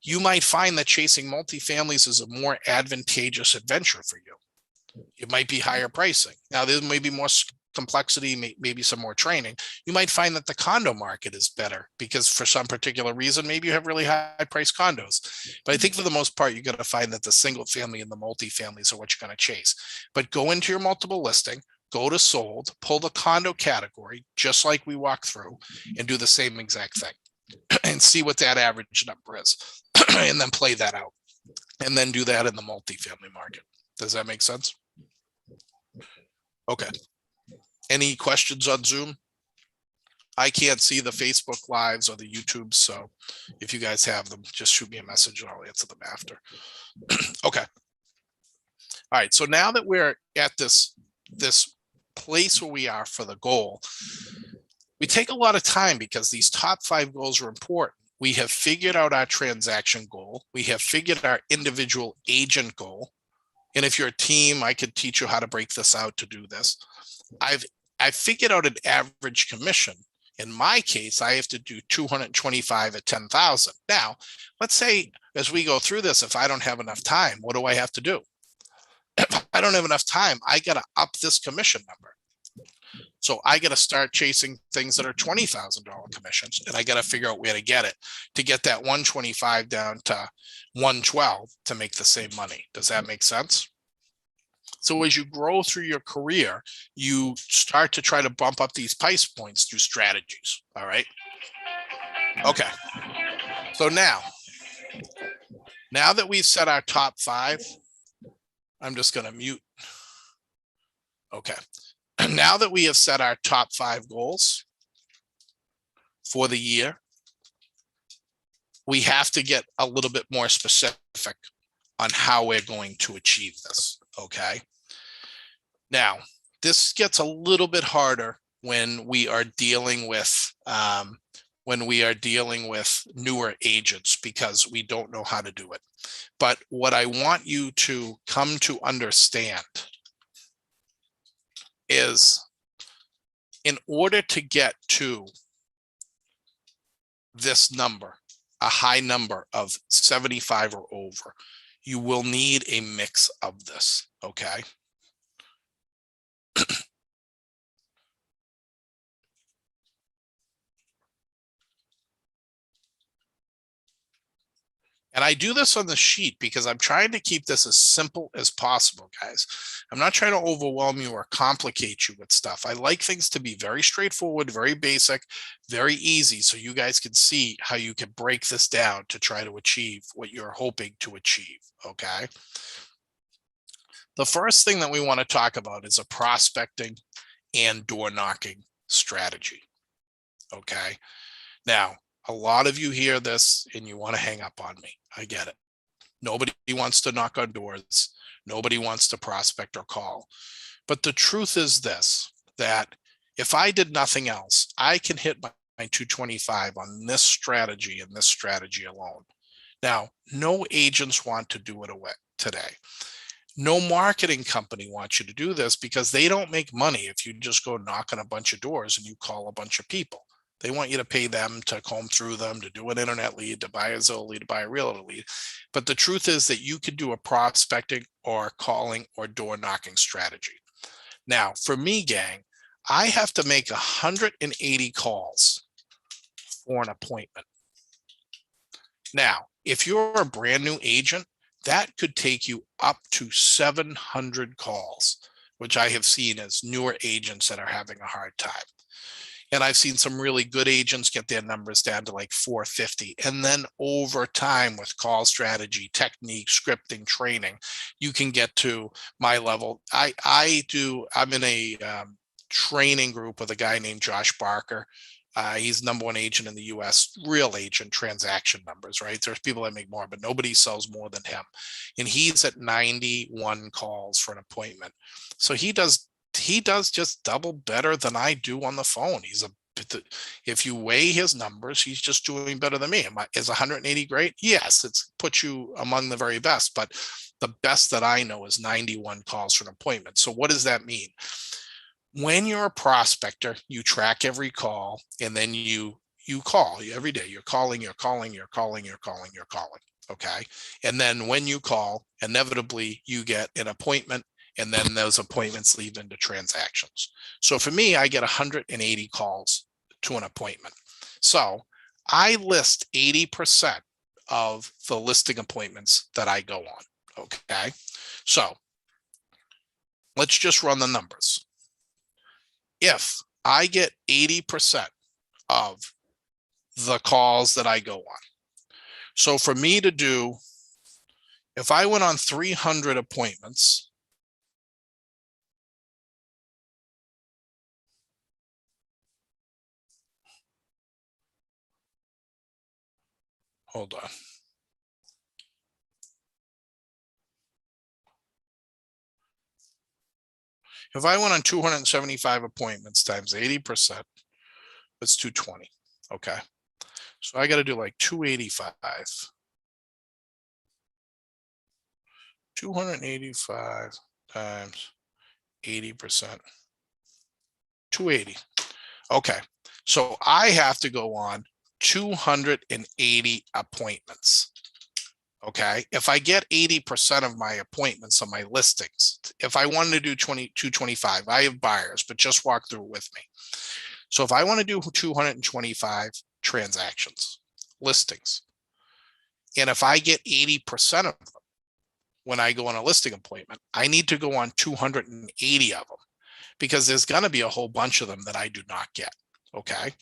You might find that chasing multifamilies is a more advantageous adventure for you. It might be higher pricing. Now, there may be more complexity, maybe some more training. You might find that the condo market is better because for some particular reason, maybe you have really high priced condos. But I think for the most part, you're going to find that the single family and the multifamilies are what you're going to chase. But go into your multiple listing, go to sold, pull the condo category, just like we walk through, and do the same exact thing and see what that average number is and then play that out and then do that in the multifamily market. Does that make sense? Okay. Any questions on Zoom? I can't see the Facebook lives or the YouTube, so if you guys have them, just shoot me a message and I'll answer them after. Okay. All right, so now that we're at this place where we are for the goal, we take a lot of time because these top 5 goals are important. We have figured out our transaction goal. We have figured our individual agent goal. And if you're a team, I could teach you how to break this out to do this. I've figured out an average commission. In my case, I have to do 225 at 10,000. Now, let's say as we go through this, if I don't have enough time, what do I have to do? If I don't have enough time, I got to up this commission number. So I got to start chasing things that are $20,000 commissions, and I got to figure out where to get it to get that 125 down to 112 to make the same money. Does that make sense? So as you grow through your career, you start to try to bump up these price points through strategies. All right. Okay. So now that we've set our top 5, I'm just going to mute. Okay. Now that we have set our top 5 goals for the year, we have to get a little bit more specific on how we're going to achieve this. Okay. Now, this gets a little bit harder when we are dealing with newer agents because we don't know how to do it. But what I want you to come to understand is in order to get to this number, a high number of 75 or over, you will need a mix of this, okay? And I do this on the sheet because I'm trying to keep this as simple as possible, guys. I'm not trying to overwhelm you or complicate you with stuff. I like things to be very straightforward, very basic, very easy, so you guys can see how you can break this down to try to achieve what you're hoping to achieve, okay? The first thing that we want to talk about is a prospecting and door knocking strategy, okay? Now, a lot of you hear this and you want to hang up on me. I get it. Nobody wants to knock on doors. Nobody wants to prospect or call. But the truth is this, that if I did nothing else, I can hit my 225 on this strategy and this strategy alone. Now, no agents want to do it away today. No marketing company wants you to do this because they don't make money if you just go knock on a bunch of doors and you call a bunch of people. They want you to pay them to comb through them, to do an internet lead, to buy a Zillow lead, to buy a realtor lead. But the truth is that you could do a prospecting or calling or door knocking strategy. Now, for me, gang, I have to make 180 calls for an appointment. Now, If you're a brand new agent, that could take you up to 700 calls, which I have seen as newer agents that are having a hard time. And I've seen some really good agents get their numbers down to like 450. And then over time with call strategy, technique, scripting, training, you can get to my level. I'm in a training group with a guy named Josh Barker. He's #1 agent in the US, real agent, transaction numbers, right? There's people that make more, but nobody sells more than him. And he's at 91 calls for an appointment. So he does just double better than I do on the phone. If you weigh his numbers, he's just doing better than me. Is 180 great? Yes, it's puts you among the very best, but the best that I know is 91 calls for an appointment. So what does that mean? When you're a prospector, you track every call, and then you call every day. You're calling. Okay. And then when you call, inevitably you get an appointment, and then those appointments lead into transactions. So for me, I get 180 calls to an appointment. So I list 80% of the listing appointments that I go on. Okay. So let's just run the numbers. If I get 80% of the calls that I go on. So for me to do, if I went on 300 appointments, hold on. If I went on 275 appointments times 80%, that's 220. Okay. So I got to do like 285. 285 times 80%. 280. Okay. So I have to go on 280 appointments. Okay. If I get 80% of my appointments on my listings, if I wanted to do 225, I have buyers, but just walk through it with me. So if I want to do 225 transactions, listings, and if I get 80% of them when I go on a listing appointment, I need to go on 280 of them, because there's going to be a whole bunch of them that I do not get. Okay.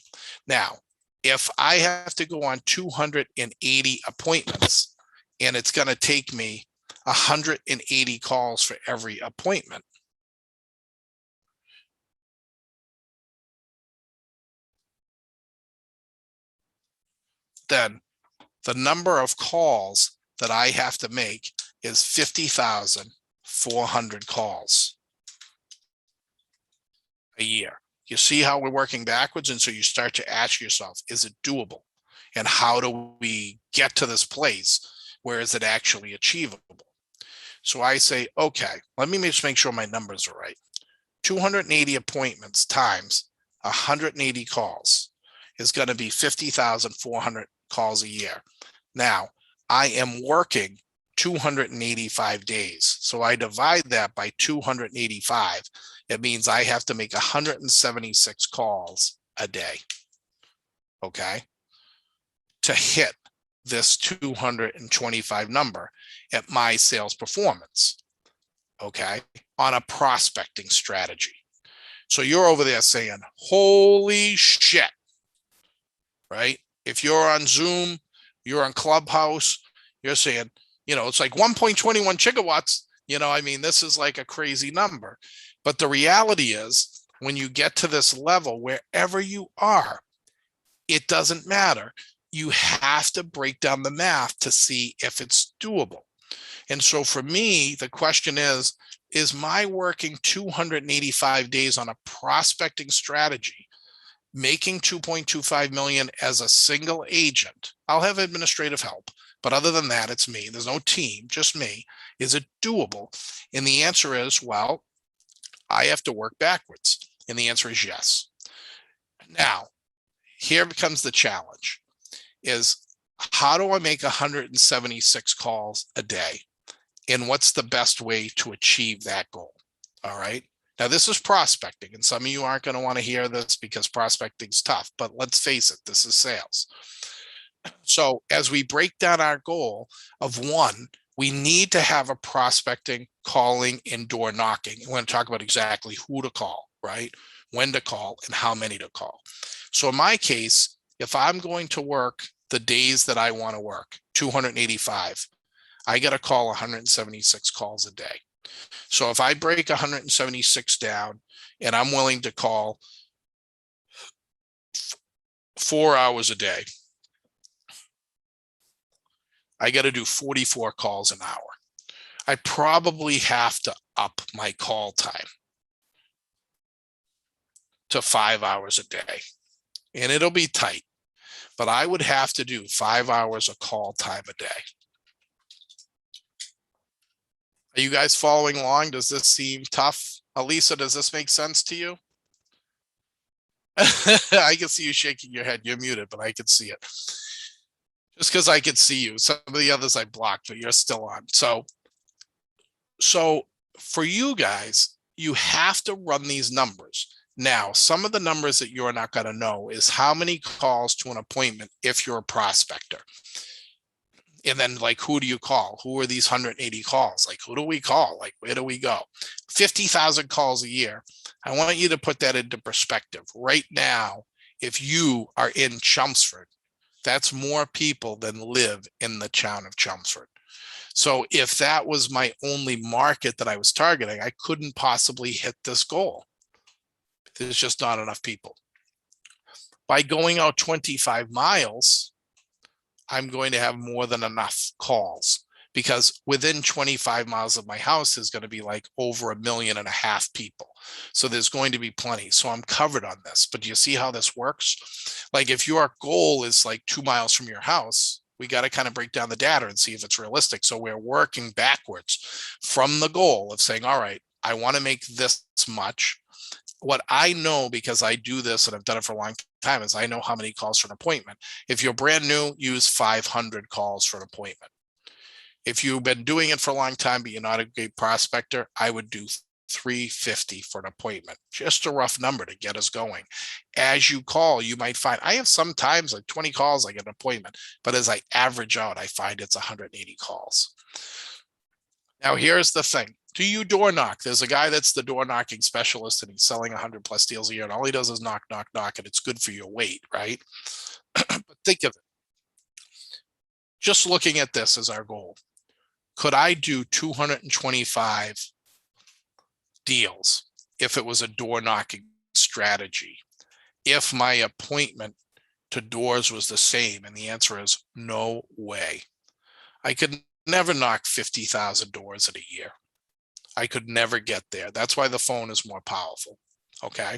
Now, if I have to go on 280 appointments, and it's going to take me 180 calls for every appointment, then the number of calls that I have to make is 50,400 calls a year. You see how we're working backwards? And so you start to ask yourself, is it doable? And how do we get to this place? Where is it actually achievable? So I say, okay, let me just make sure my numbers are right. 280 appointments times 180 calls is going to be 50,400 calls a year. Now, I am working 285 days. So I divide that by 285. It means I have to make 176 calls a day. Okay. To hit this 225 number at my sales performance. Okay. On a prospecting strategy. So you're over there saying, holy shit. Right. If you're on Zoom, you're on Clubhouse, you're saying, it's like 1.21 gigawatts. I mean, this is like a crazy number. But the reality is, when you get to this level, wherever you are, it doesn't matter. You have to break down the math to see if it's doable. And so for me, the question is my working 285 days on a prospecting strategy, making 2.25 million as a single agent? I'll have administrative help, but other than that, it's me. There's no team, just me. Is it doable? And the answer is, well, I have to work backwards. And the answer is yes. Now, here becomes the challenge, is how do I make 176 calls a day? And what's the best way to achieve that goal? All right. Now, this is prospecting, and some of you aren't going to want to hear this because prospecting is tough, but let's face it, this is sales. So as we break down our goal of one, we need to have a prospecting, calling, and door knocking. We're going to talk about exactly who to call, right? When to call and how many to call. So in my case, if I'm going to work the days that I want to work, 285, I got to call 176 calls a day. So if I break 176 down and I'm willing to call 4 hours a day, I got to do 44 calls an hour. I probably have to up my call time to 5 hours a day, and it'll be tight, but I would have to do 5 hours of call time a day. Are you guys following along? Does this seem tough? Elisa, does this make sense to you? I can see you shaking your head. You're muted, but I can see it. Just because I can see you. Some of the others I blocked, but you're still on. So for you guys, you have to run these numbers. Now, some of the numbers that you're not going to know is how many calls to an appointment if you're a prospector. And then, like, who do you call? Who are these 180 calls? Like, who do we call? Like, where do we go? 50,000 calls a year. I want you to put that into perspective. Right now, if you are in Chelmsford, that's more people than live in the town of Chelmsford. So if that was my only market that I was targeting, I couldn't possibly hit this goal. There's just not enough people. By going out 25 miles, I'm going to have more than enough calls, because within 25 miles of my house is going to be like over 1.5 million people. So there's going to be plenty. So I'm covered on this. But do you see how this works? Like, if your goal is like 2 miles from your house, we got to kind of break down the data and see if it's realistic. So we're working backwards from the goal of saying, all right, I want to make this much. What I know, because I do this and I've done it for a long time, is I know how many calls for an appointment. If you're brand new, use 500 calls for an appointment. If you've been doing it for a long time, but you're not a great prospector, I would do 350 for an appointment. Just a rough number to get us going. As you call, you might find, I have sometimes like 20 calls, I get an appointment, but as I average out, I find it's 180 calls. Now, here's the thing. Do you door knock? There's a guy that's the door knocking specialist and he's selling 100+ deals a year, and all he does is knock, knock, knock, and it's good for your weight, right? But think of it. Just looking at this as our goal. Could I do 225 deals if it was a door knocking strategy? If my appointment to doors was the same? And the answer is no way. I could never knock 50,000 doors in a year. I could never get there. That's why the phone is more powerful. Okay.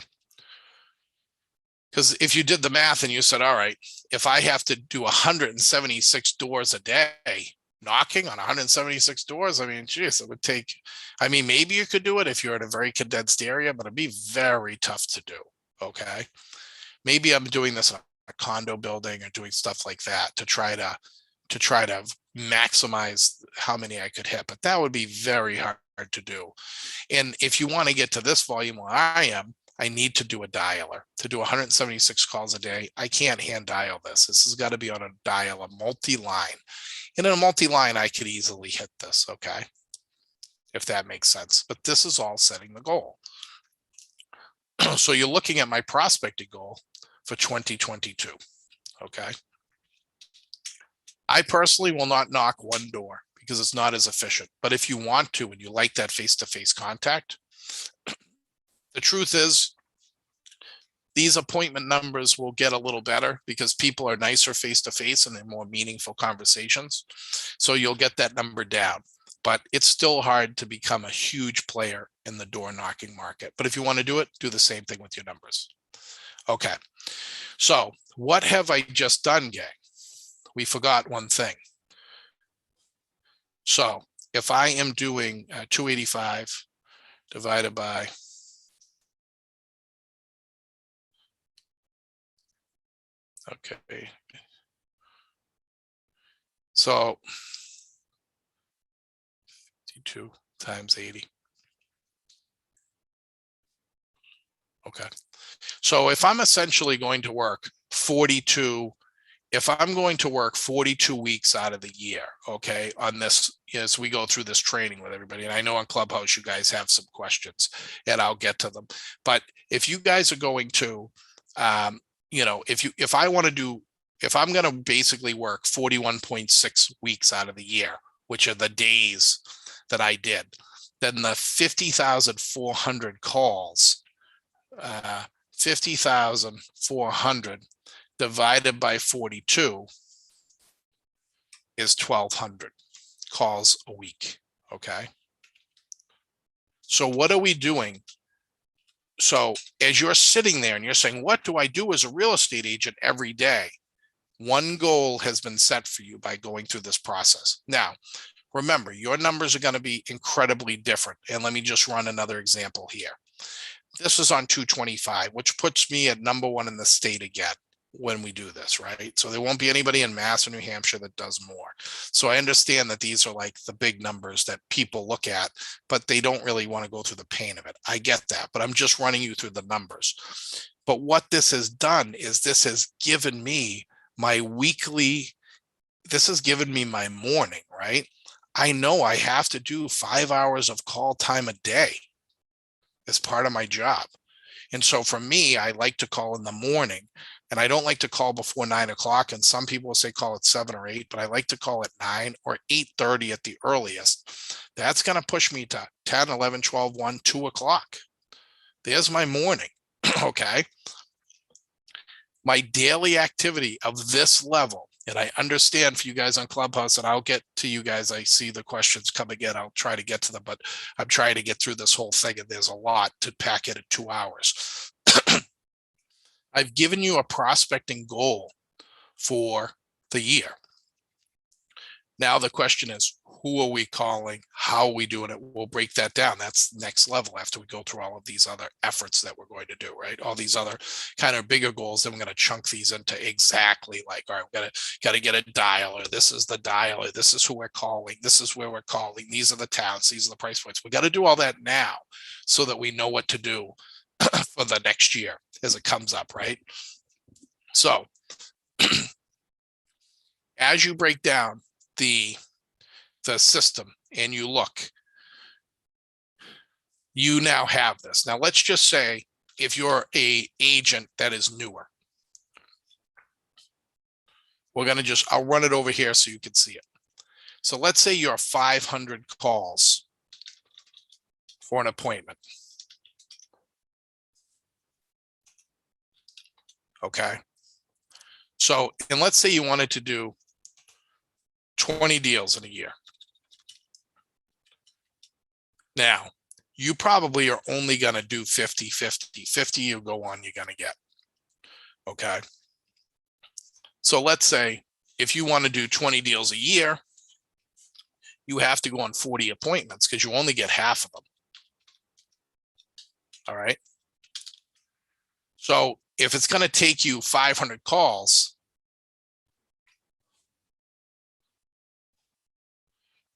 Because if you did the math and you said, all right, if I have to do 176 doors a day, knocking on 176 doors, I mean, geez, it would take, I mean, maybe you could do it if you're in a very condensed area, but it'd be very tough to do. Okay. Maybe I'm doing this in a condo building or doing stuff like that to try to maximize how many I could hit, but that would be very hard to do. And if you want to get to this volume where I am, I need to do a dialer to do 176 calls a day. I can't hand dial this. This has got to be on a dial, a multi-line. And in a multi-line, I could easily hit this, okay? If that makes sense. But this is all setting the goal. So you're looking at my prospecting goal for 2022, okay? I personally will not knock one door because it's not as efficient. But if you want to, and you like that face-to-face contact, the truth is these appointment numbers will get a little better because people are nicer face-to-face and they're more meaningful conversations. So you'll get that number down, but it's still hard to become a huge player in the door knocking market. But if you want to do it, do the same thing with your numbers. Okay. So what have I just done, gang? We forgot one thing. So if I am doing 285 divided by okay. So 52 times 80. Okay. So if I'm essentially going to work 42 if I'm going to work 42 weeks out of the year, okay, on this, as we go through this training with everybody, and I know on Clubhouse, you guys have some questions and I'll get to them. But if you guys are going to, if I want to do, if I'm going to basically work 41.6 weeks out of the year, which are the days that I did, then the 50,400 calls, 50,400 divided by 42 is 1,200 calls a week. Okay. So what are we doing? So as you're sitting there and you're saying, what do I do as a real estate agent every day? One goal has been set for you by going through this process. Now, remember, your numbers are going to be incredibly different. And let me just run another example here. This is on 225, which puts me at #1 in the state again when we do this, right? So there won't be anybody in Mass or New Hampshire that does more. So I understand that these are like the big numbers that people look at, but they don't really want to go through the pain of it. I get that, but I'm just running you through the numbers. But what this has done is this has given me my weekly, this has given me my morning, right? I know I have to do 5 hours of call time a day as part of my job. And so for me, I like to call in the morning, and I don't like to call before 9 o'clock. And some people will say call at 7 or 8, but I like to call at 9 or 8:30 at the earliest. That's going to push me to 10, 11, 12, 1, 2 o'clock. There's my morning. Okay. My daily activity of this level, and I understand for you guys on Clubhouse, and I'll get to you guys. I see the questions come again. I'll try to get to them, but I'm trying to get through this whole thing, and there's a lot to pack it at 2 hours. I've given you a prospecting goal for the year. Now the question is, who are we calling? How are we doing it? We'll break that down. That's next level after we go through all of these other efforts that we're going to do, right? All these other kind of bigger goals. Then we're going to chunk these into exactly like, all right, we're got to get a dialer. This is the dialer. This is who we're calling. This is where we're calling. These are the towns. These are the price points. We got to do all that now so that we know what to do for the next year as it comes up, right? So as you break down the system and you look, you now have this. Now let's just say if you're a agent that is newer, we're going to just, I'll run it over here so you can see it. So let's say you're 500 calls for an appointment. Okay. So, and let's say you wanted to do 20 deals in a year. Now, you probably are only going to do 50, 50, 50 you go on, you're going to get. Okay. So let's say if you want to do 20 deals a year, you have to go on 40 appointments because you only get half of them. All right. So if it's going to take you 500 calls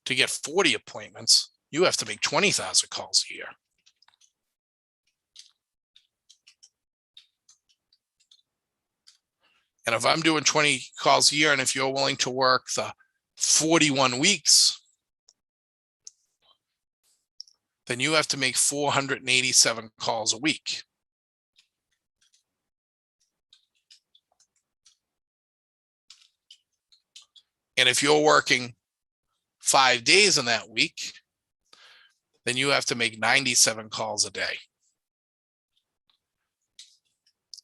to get 40 appointments, you have to make 20,000 calls a year. And if I'm doing 20 calls a year, and if you're willing to work the 41 weeks, then you have to make 487 calls a week. And if you're working 5 days in that week, then you have to make 97 calls a day.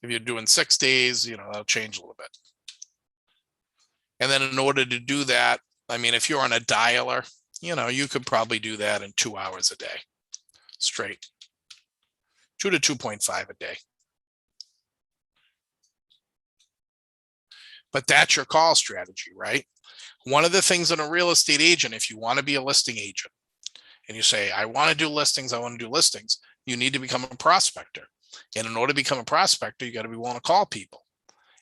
If you're doing 6 days, that'll change a little bit. And then in order to do that, I mean, if you're on a dialer, you could probably do that in 2 hours a day straight, 2 to 2.5 a day. But that's your call strategy, right? One of the things in a real estate agent, if you want to be a listing agent and you say, I want to do listings, you need to become a prospector. And in order to become a prospector, you got to be willing to call people.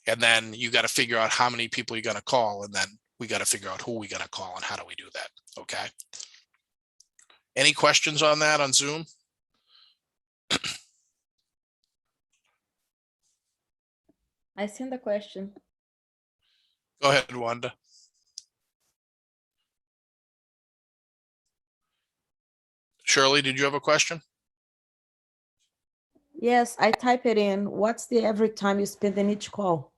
And then you got to figure out how many people you're going to call. And then we got to figure out who we got to call and how do we do that. Okay. Any questions on that on Zoom?
I seen the question.
Go ahead, Wanda. Shirley, did you have a question?
Yes, I type it in. What's the average time you spend in each call?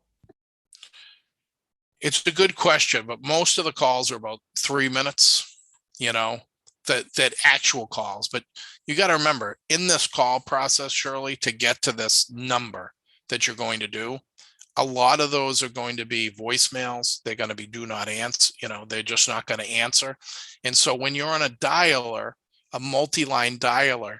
It's a good question, but most of the calls are about 3 minutes, you know, that actual calls. But you got to remember in this call process, Shirley, to get to this number that you're going to do, a lot of those are going to be voicemails. They're going to be do not answer, they're just not going to answer. And so when you're on a dialer, a multi-line dialer,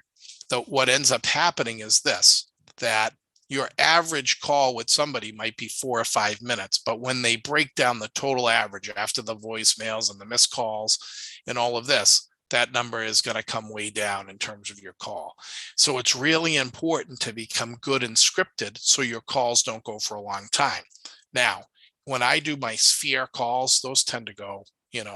what ends up happening is this, that your average call with somebody might be 4 or 5 minutes, but when they break down the total average after the voicemails and the missed calls and all of this, that number is going to come way down in terms of your call. So it's really important to become good and scripted so your calls don't go for a long time. Now, when I do my sphere calls, those tend to go,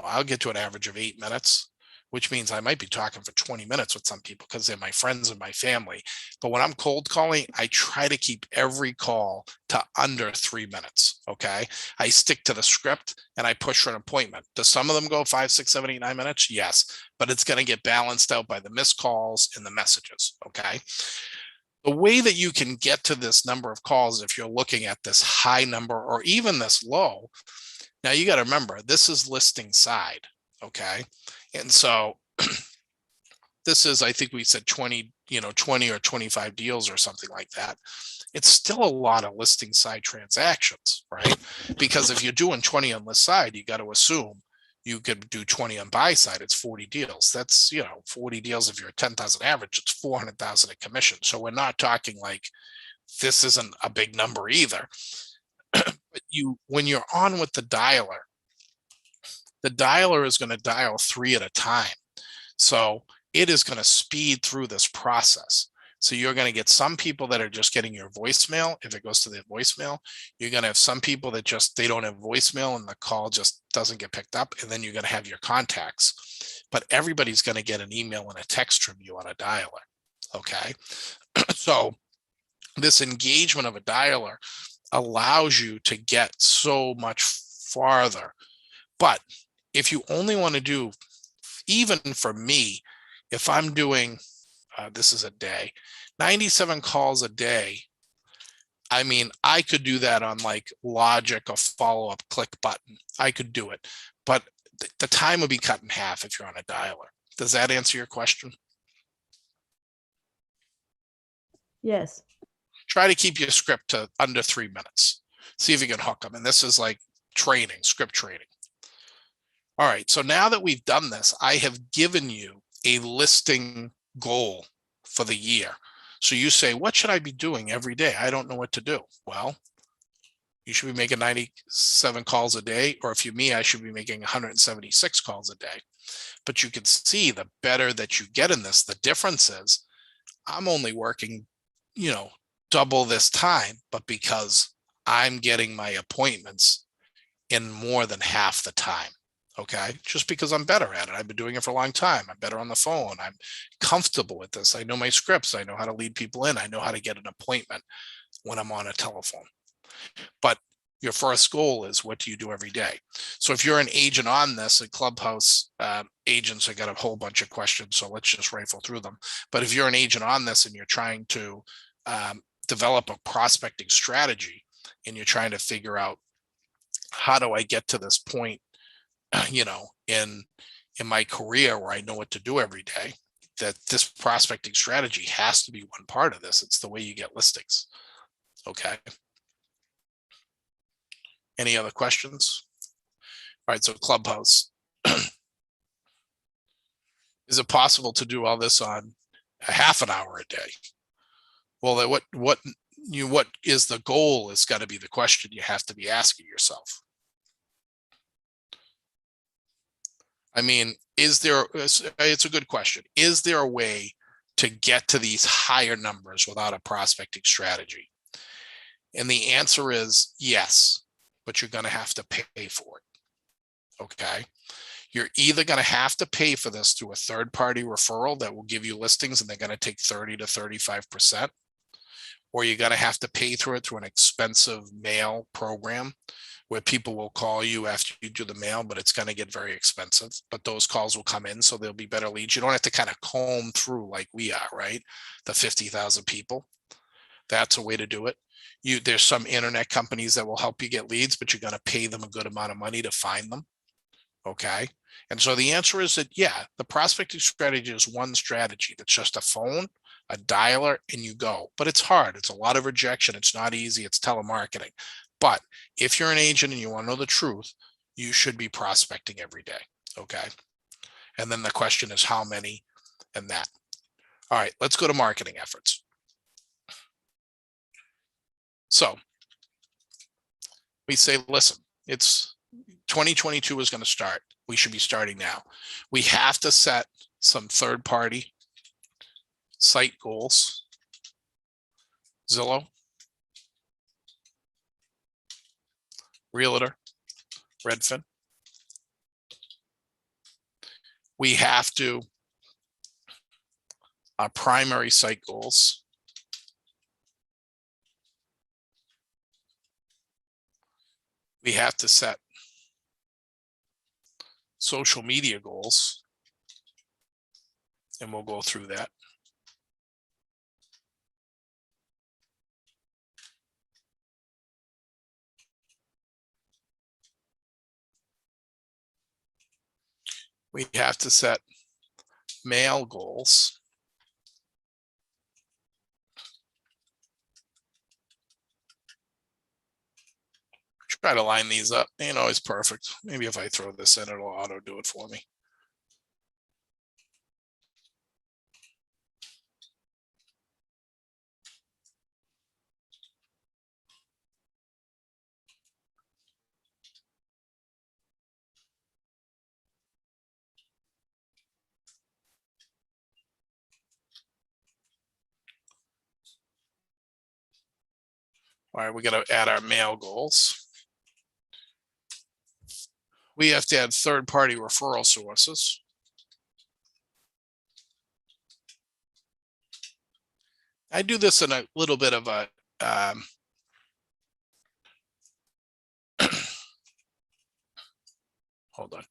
I'll get to an average of 8 minutes, which means I might be talking for 20 minutes with some people because they're my friends and my family. But when I'm cold calling, I try to keep every call to under 3 minutes. Okay. I stick to the script and I push for an appointment. Do some of them go 5, 6, 7, 8, 9 minutes? Yes. But it's going to get balanced out by the missed calls and the messages. Okay. The way that you can get to this number of calls, if you're looking at this high number or even this low, now you got to remember, this is listing side. Okay. And so this is, I think we said 20 or 25 deals or something like that. It's still a lot of listing side transactions, right? Because if you're doing 20 on list side, you got to assume you could do 20 on buy side. It's 40 deals. That's, 40 deals. If you're a 10,000 average, it's 400,000 in commission. So we're not talking like this isn't a big number either. But when you're on with the dialer is going to dial 3 at a time. So it is going to speed through this process. So you're going to get some people that are just getting your voicemail. If it goes to their voicemail, you're going to have some people that they don't have voicemail and the call just doesn't get picked up. And then you're going to have your contacts, but everybody's going to get an email and a text from you on a dialer. Okay. So this engagement of a dialer allows you to get so much farther. But if you only want to do, even for me, if I'm doing, this is a day, 97 calls a day, I mean, I could do that on like Logic, a follow-up click button. I could do it, but the time would be cut in half if you're on a dialer. Does that answer your question?
Yes.
Try to keep your script to under 3 minutes. See if you can hook them. And this is like training, script training. All right, so now that we've done this, I have given you a listing goal for the year. So you say, what should I be doing every day? I don't know what to do. Well, you should be making 97 calls a day, or if you're me, I should be making 176 calls a day. But you can see the better that you get in this, the difference is I'm only working, double this time, but because I'm getting my appointments in more than half the time. Okay. Just because I'm better at it. I've been doing it for a long time. I'm better on the phone. I'm comfortable with this. I know my scripts. I know how to lead people in. I know how to get an appointment when I'm on a telephone. But your first goal is, what do you do every day? So if you're an agent on this, at Clubhouse, agents have got a whole bunch of questions. So let's just rifle through them. But if you're an agent on this and you're trying to develop a prospecting strategy and you're trying to figure out, how do I get to this point, in my career where I know what to do every day, that this prospecting strategy has to be one part of this. It's the way you get listings. Okay. Any other questions? All right. So Clubhouse, is it possible to do all this on a half an hour a day? Well, what is the goal is got to be the question you have to be asking yourself. I mean, it's a good question. Is there a way to get to these higher numbers without a prospecting strategy? And the answer is yes, but you're going to have to pay for it. Okay. You're either going to have to pay for this through a third-party referral that will give you listings and they're going to take 30 to 35%, or you're going to have to pay through it through an expensive mail program, where people will call you after you do the mail, but it's going to get very expensive. But those calls will come in, so there'll be better leads. You don't have to kind of comb through like we are, right? The 50,000 people. That's a way to do it. There's some internet companies that will help you get leads, but you're going to pay them a good amount of money to find them. Okay. And so the answer is that, yeah, the prospecting strategy is one strategy. That's just a phone, a dialer, and you go. But it's hard. It's a lot of rejection. It's not easy. It's telemarketing. But if you're an agent and you want to know the truth, you should be prospecting every day. Okay. And then the question is how many and that. All right, let's go to marketing efforts. So we say, listen, it's 2022 is going to start. We should be starting now. We have to set some third-party site goals. Zillow, Realtor, Redfin. We have to primary site goals. We have to set social media goals, and we'll go through that. We have to set mail goals. Try to line these up. Ain't always perfect. Maybe if I throw this in, it'll auto do it for me. All right, we got to add our mail goals. We have to add third-party referral sources. I do this in a little bit of a hold on.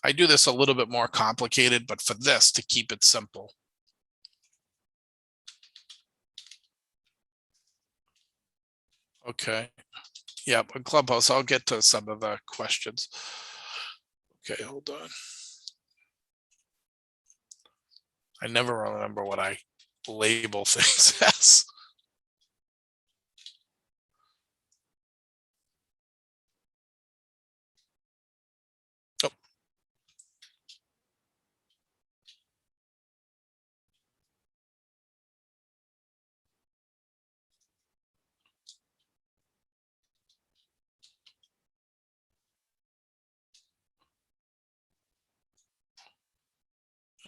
I do this a little bit more complicated, but for this, to keep it simple. Okay. Yeah, but Clubhouse, I'll get to some of the questions. Okay, hold on. I never remember what I label things as. Oh.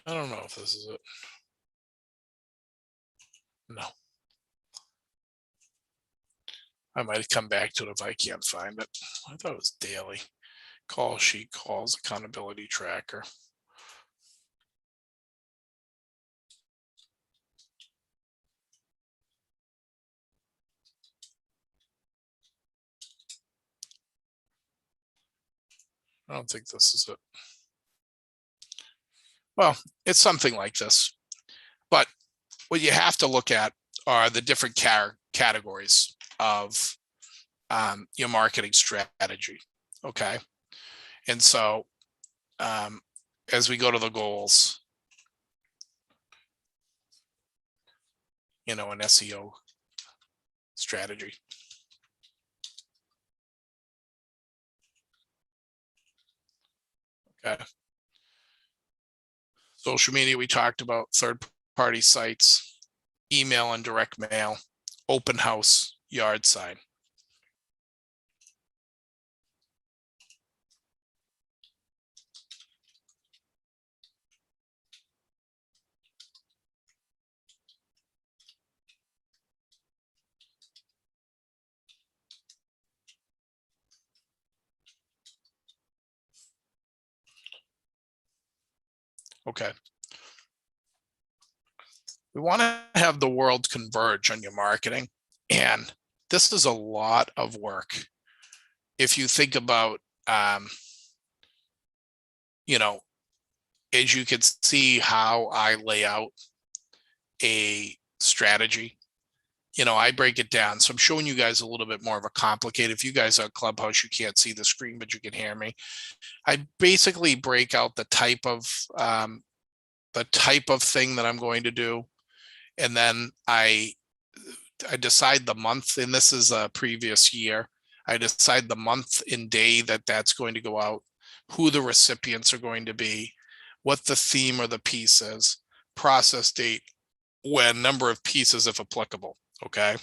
I don't know if this is it. No. I might come back to it if I can't find it. I thought it was daily. Call sheet, calls, accountability tracker. I don't think this is it. Well, it's something like this. But what you have to look at are the different categories of your marketing strategy. Okay. And so as we go to the goals, an SEO strategy. Okay. Social media, we talked about third-party sites, email and direct mail, open house, yard sign. Okay. We want to have the world converge on your marketing. And this is a lot of work. if you think about, you know, as you can see how I lay out a strategy, you know, I break it down. So I'm showing you guys a little bit more of a complicated, if you guys are Clubhouse, you can't see the screen, but you can hear me. I basically break out the type of thing that I'm going to do. And then I decide the month, and this is a previous year. I decide the month and day that that's going to go out, who the recipients are going to be, what the theme or the piece is, process date, when, number of pieces if applicable. Okay.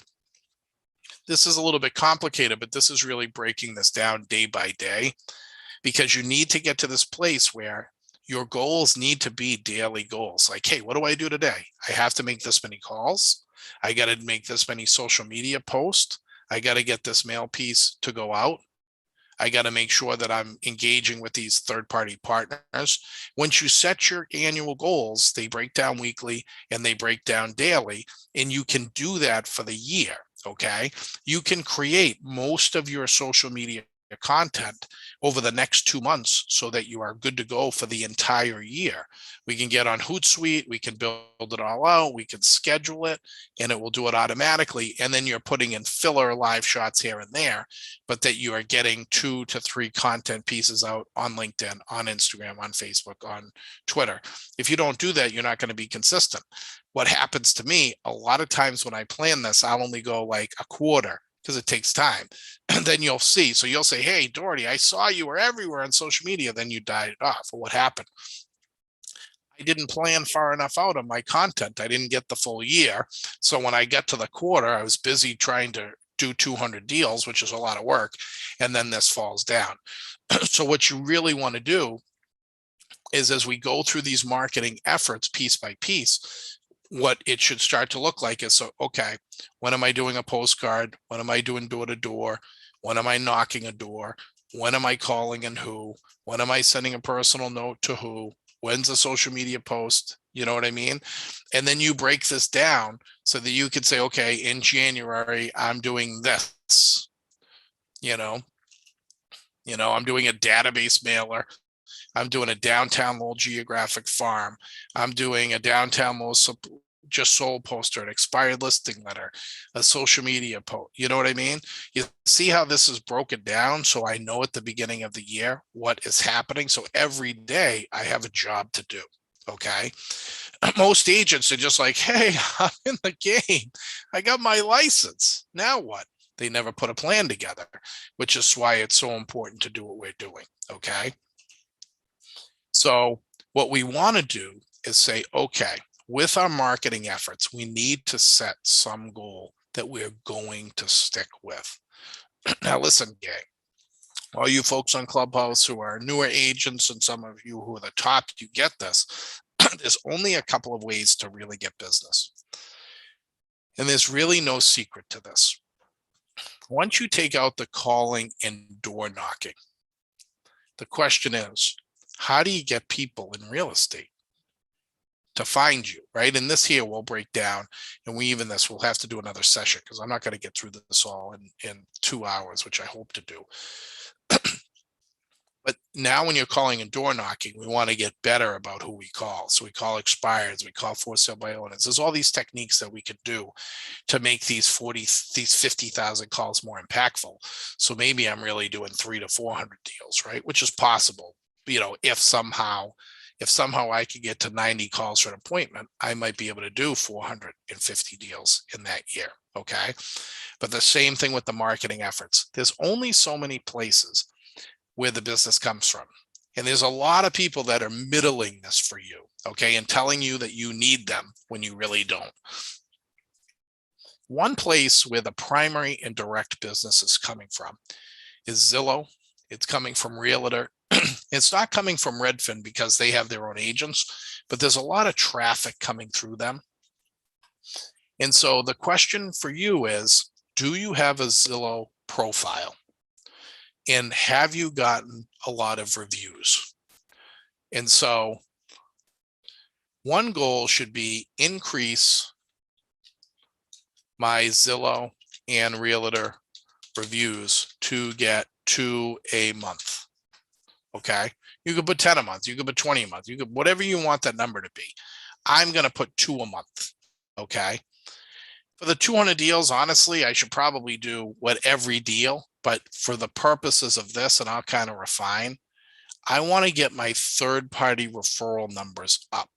This is a little bit complicated, but this is really breaking this down day by day, because you need to get to this place where your goals need to be daily goals. Like, hey, what do I do today? I have to make this many calls. I got to make this many social media posts. I got to get this mail piece to go out. I got to make sure that I'm engaging with these third-party partners. Once you set your annual goals, they break down weekly and they break down daily, and you can do that for the year. Okay. You can create most of your social media content over the next 2 months so that you are good to go for the entire year. We can get on Hootsuite, we can build it all out, we can schedule it, and it will do it automatically. And then you're putting in filler live shots here and there, but that you are getting 2 to 3 content pieces out on LinkedIn, on Instagram, on Facebook, on Twitter. If you don't do that, you're not going to be consistent. What happens to me a lot of times when I plan this, I'll only go like a quarter, because it takes time. And then you'll see. So you'll say, hey, Doherty, I saw you were everywhere on social media. Then you died off. Well, what happened? I didn't plan far enough out on my content. I didn't get the full year. So when I get to the quarter, I was busy trying to do 200 deals, which is a lot of work. And then this falls down. So what you really want to do is, as we go through these marketing efforts piece by piece, what it should start to look like is, so, okay, when am I doing a postcard? When am I doing door to door? When am I knocking a door? When am I calling and who? When am I sending a personal note to who? When's a social media post? You know what I mean? And then you break this down so that you could say, okay, in January, I'm doing this, I'm doing a database mailer. I'm doing a downtown Lowell geographic farm. I'm doing a downtown Lowell just sold poster, an expired listing letter, a social media post. You know what I mean? You see how this is broken down. So I know at the beginning of the year what is happening. So every day I have a job to do. Okay. Most agents are just like, hey, I'm in the game. I got my license. Now what? They never put a plan together, which is why it's so important to do what we're doing. Okay. So what we want to do is say, okay, with our marketing efforts, we need to set some goal that we're going to stick with. Now, listen, gang, all you folks on Clubhouse who are newer agents, and some of you who are the top, you get this. There's only a couple of ways to really get business. And there's really no secret to this. Once you take out the calling and door knocking, the question is, how do you get people in real estate to find you, right? And this here will break down, and we'll have to do another session, because I'm not going to get through this all in 2 hours, which I hope to do. But now when you're calling and door knocking, we want to get better about who we call. So we call expireds, we call for sale by owners. There's all these techniques that we could do to make these 50,000 calls more impactful. So maybe I'm really doing 300 to 400 deals, right? Which is possible. If somehow I could get to 90 calls for an appointment, I might be able to do 450 deals in that year. Okay. But the same thing with the marketing efforts. There's only so many places where the business comes from. And there's a lot of people that are middling this for you, okay, and telling you that you need them when you really don't. One place where the primary and direct business is coming from is Zillow. It's coming from Realtor. It's not coming from Redfin because they have their own agents, but there's a lot of traffic coming through them. And so the question for you is, do you have a Zillow profile? And have you gotten a lot of reviews? And so one goal should be increase my Zillow and Realtor reviews to get 2 a month. Okay. You could put 10 a month. You could put 20 a month. You could, whatever you want that number to be. I'm going to put 2 a month. Okay. For the 200 deals, honestly, I should probably do what every deal, but for the purposes of this, and I'll kind of refine, I want to get my third-party referral numbers up.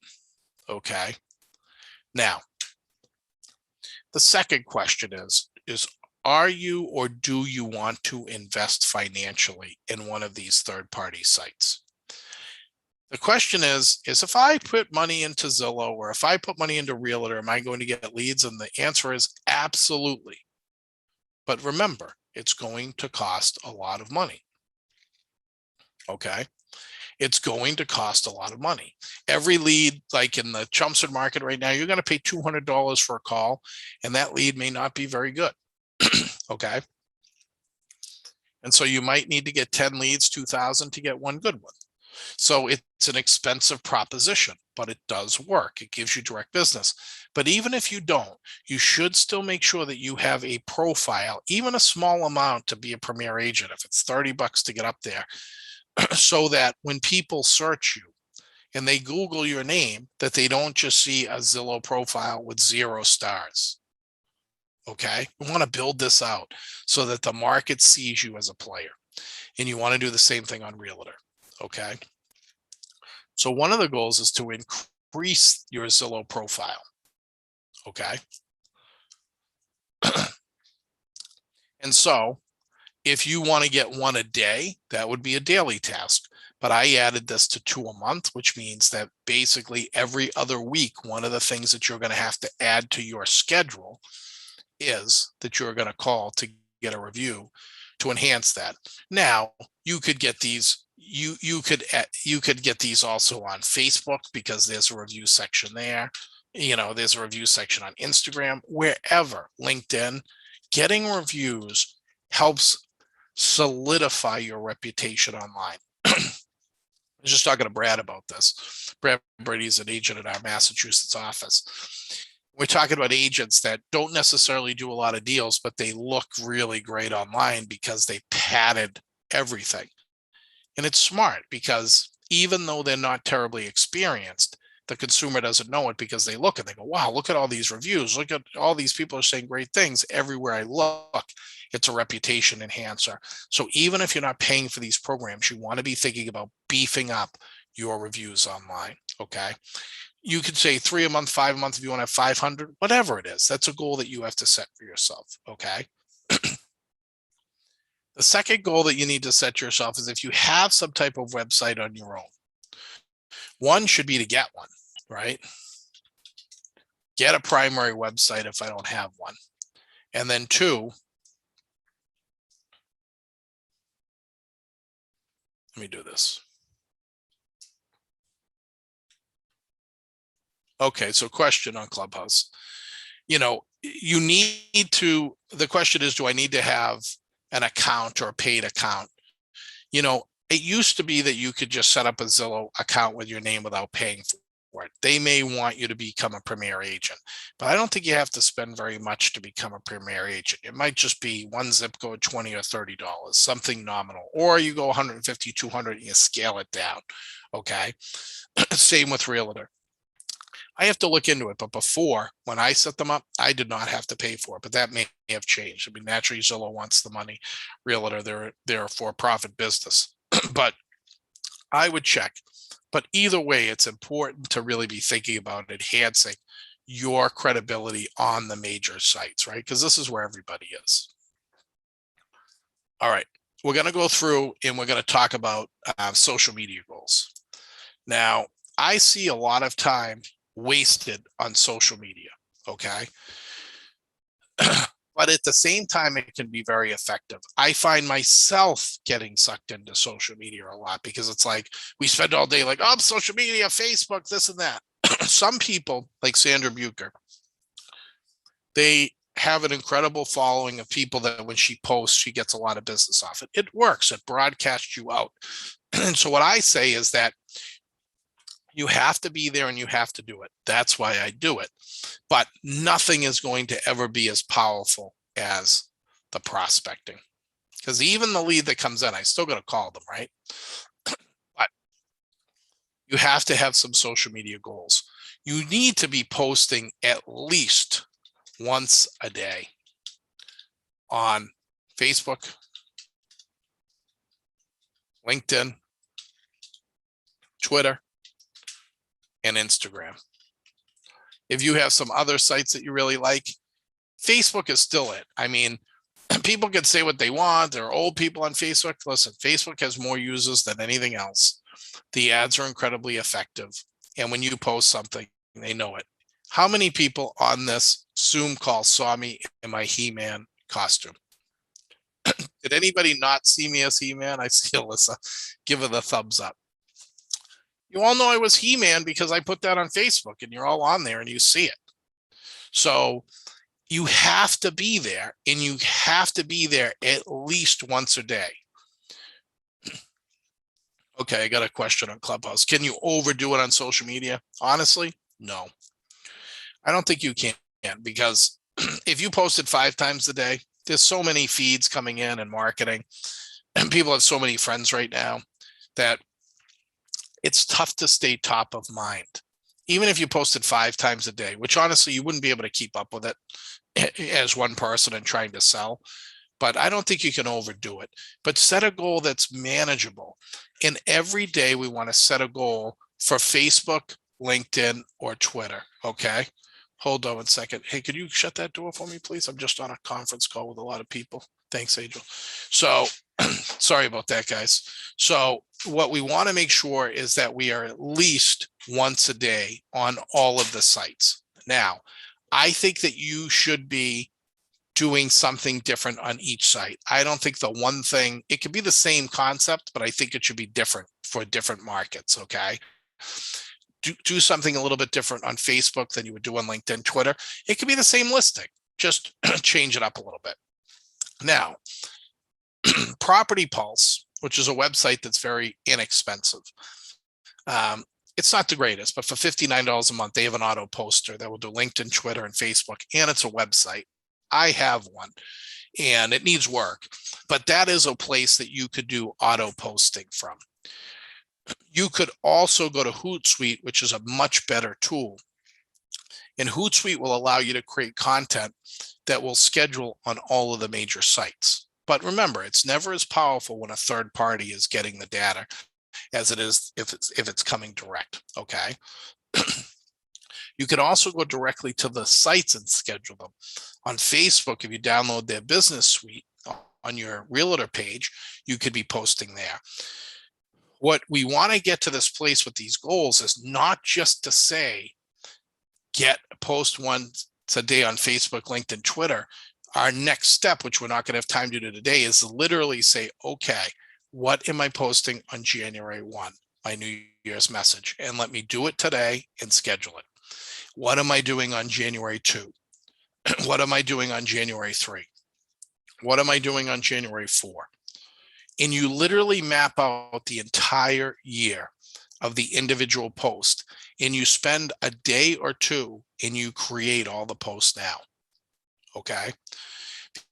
Okay. Now, the second question is are you or do you want to invest financially in one of these third-party sites? The question is if I put money into Zillow or if I put money into Realtor, am I going to get leads? And the answer is absolutely. But remember, it's going to cost a lot of money. Okay. It's going to cost a lot of money. Every lead, like in the Chelmsford market right now, you're going to pay $200 for a call, and that lead may not be very good. Okay. And so you might need to get 10 leads, 2,000 to get one good one. So it's an expensive proposition, but it does work. It gives you direct business. But even if you don't, you should still make sure that you have a profile, even a small amount to be a premier agent, if it's $30 to get up there, so that when people search you and they Google your name, that they don't just see a Zillow profile with 0 stars. Okay. You want to build this out so that the market sees you as a player, and you want to do the same thing on Realtor. Okay. So one of the goals is to increase your Zillow profile. Okay. And so if you want to get one a day, that would be a daily task. But I added this to 2 a month, which means that basically every other week, one of the things that you're going to have to add to your schedule is that you're going to call to get a review to enhance that. Now, you could get these. You could get these also on Facebook, because there's a review section there. There's a review section on Instagram, wherever, LinkedIn. Getting reviews helps solidify your reputation online. I was just talking to Brad about this. Brad Brady's an agent at our Massachusetts office. We're talking about agents that don't necessarily do a lot of deals, but they look really great online because they padded everything. And it's smart, because even though they're not terribly experienced, the consumer doesn't know it, because they look and they go, wow, look at all these reviews. Look at all these people are saying great things everywhere I look. It's a reputation enhancer. So even if you're not paying for these programs, you want to be thinking about beefing up your reviews online. Okay. You could say 3 a month, 5 a month, if you want to have 500, whatever it is. That's a goal that you have to set for yourself. Okay. The second goal that you need to set yourself is if you have some type of website on your own. One should be to get one, right? Get a primary website if I don't have one. And then 2, let me do this. Okay, so question on Clubhouse. You need to, the question is, do I need to have an account or a paid account? It used to be that you could just set up a Zillow account with your name without paying for it. They may want you to become a premier agent, but I don't think you have to spend very much to become a premier agent. It might just be one zip code, $20 or $30, something nominal, or you go 150, 200 and you scale it down. Okay. Same with Realtor. I have to look into it, but before, when I set them up, I did not have to pay for it, but that may have changed. I mean, naturally, Zillow wants the money. Realtor, they're a for-profit business, but I would check. But either way, it's important to really be thinking about enhancing your credibility on the major sites, right? Because this is where everybody is. All right, we're going to go through and we're going to talk about social media goals. Now, I see a lot of time wasted on social media. Okay. But at the same time, it can be very effective. I find myself getting sucked into social media a lot, because it's like we spend all day like, oh, social media, Facebook, this and that. Some people, like Sandra Bucher, they have an incredible following of people that when she posts, she gets a lot of business off it. It works. It broadcasts you out. And so what I say is that you have to be there and you have to do it. That's why I do it. But nothing is going to ever be as powerful as the prospecting. Because even the lead that comes in, I still got to call them, right? But you have to have some social media goals. You need to be posting at least once a day on Facebook, LinkedIn, Twitter, and Instagram. If you have some other sites that you really like, Facebook is still it. I mean, people can say what they want. There are old people on Facebook. Listen, Facebook has more users than anything else. The ads are incredibly effective. And when you post something, they know it. How many people on this Zoom call saw me in my He-Man costume? Did anybody not see me as He-Man? I see Alyssa. Give her the thumbs up. You all know I was He-Man because I put that on Facebook, and you're all on there and you see it. So you have to be there, and you have to be there at least once a day. Okay, I got a question on Clubhouse. Can you overdo it on social media? Honestly, no. I don't think you can, because if you posted 5 times a day, there's so many feeds coming in and marketing, and people have so many friends right now that it's tough to stay top of mind. Even if you posted 5 times a day, which honestly, you wouldn't be able to keep up with it as one person and trying to sell. But I don't think you can overdo it. But set a goal that's manageable. And every day we want to set a goal for Facebook, LinkedIn, or Twitter. Okay. Hold on 1 second. Hey, could you shut that door for me, please? I'm just on a conference call with a lot of people. Thanks, Angel. So sorry about that, guys. So what we want to make sure is that we are at least once a day on all of the sites. Now, I think that you should be doing something different on each site. I don't think the one thing, it could be the same concept, but I think it should be different for different markets. Okay. Do something a little bit different on Facebook than you would do on LinkedIn, Twitter. It could be the same listing, just change it up a little bit. Now, Property Pulse, which is a website that's very inexpensive. It's not the greatest, but for $59 a month, they have an auto poster that will do LinkedIn, Twitter, and Facebook, and it's a website. I have one, and it needs work, but that is a place that you could do auto posting from. You could also go to Hootsuite, which is a much better tool. And Hootsuite will allow you to create content that will schedule on all of the major sites. But remember, it's never as powerful when a third party is getting the data as it is if it's coming direct. Okay. You can also go directly to the sites and schedule them. On Facebook, if you download their business suite on your realtor page, you could be posting there. What we want to get to this place with these goals is not just to say, post once a day on Facebook, LinkedIn, Twitter. Our next step, which we're not going to have time to do today, is literally say, okay, what am I posting on January 1, my New Year's message? And let me do it today and schedule it. What am I doing on January 2? What am I doing on January 3? What am I doing on January 4? And you literally map out the entire year of the individual post, and you spend a day or two and you create all the posts now. Okay.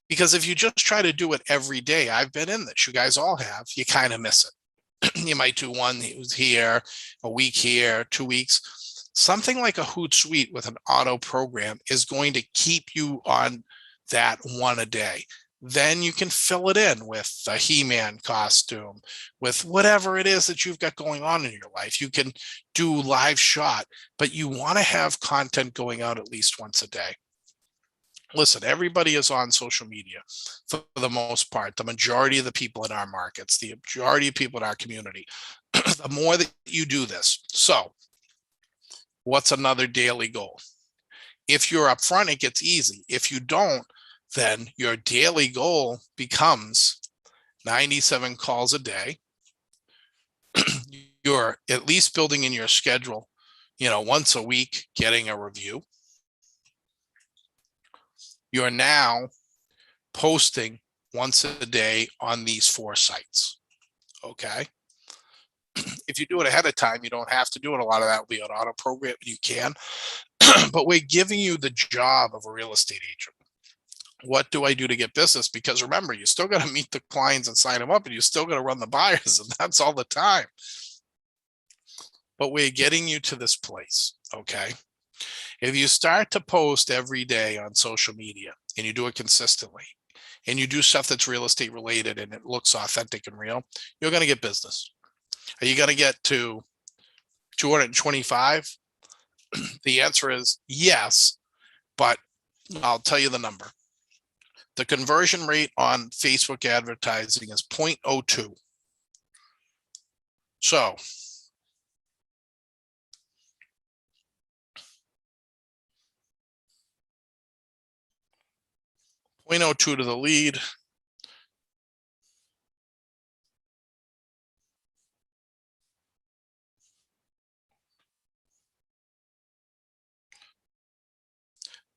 Because if you just try to do it every day, I've been in this, you guys all have, you kind of miss it. You might do one who's here, a week here, 2 weeks. Something like a Hootsuite with an auto program is going to keep you on that one a day. Then you can fill it in with a He-Man costume, with whatever it is that you've got going on in your life. You can do live shot, but you want to have content going out at least once a day. Listen, everybody is on social media for the most part. The majority of the people in our markets, the majority of people in our community, the more that you do this. So what's another daily goal? If you're upfront, it gets easy. If you don't, then your daily goal becomes 97 calls a day. You're at least building in your schedule, once a week, getting a review. You're now posting once a day on these 4 sites. Okay. If you do it ahead of time, you don't have to do it. A lot of that will be on auto program. You can, but we're giving you the job of a real estate agent. What do I do to get business? Because remember, you still got to meet the clients and sign them up, and you still got to run the buyers, and that's all the time. But we're getting you to this place, okay? If you start to post every day on social media and you do it consistently, and you do stuff that's real estate related and it looks authentic and real, you're going to get business. Are you going to get to 225? The answer is yes, but I'll tell you the number. The conversion rate on Facebook advertising is 0.02. So 0.02 to the lead.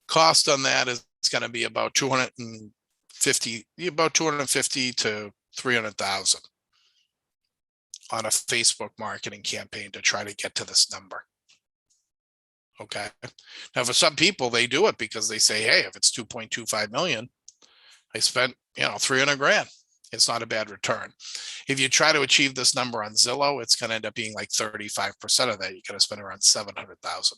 Cost on that is going to be about 250 to 300,000 on a Facebook marketing campaign to try to get to this number. Okay. Now, for some people, they do it because they say, hey, if it's 2.25 million, I spent, 300 grand. It's not a bad return. If you try to achieve this number on Zillow, it's going to end up being like 35% of that. You got to spend around 700,000.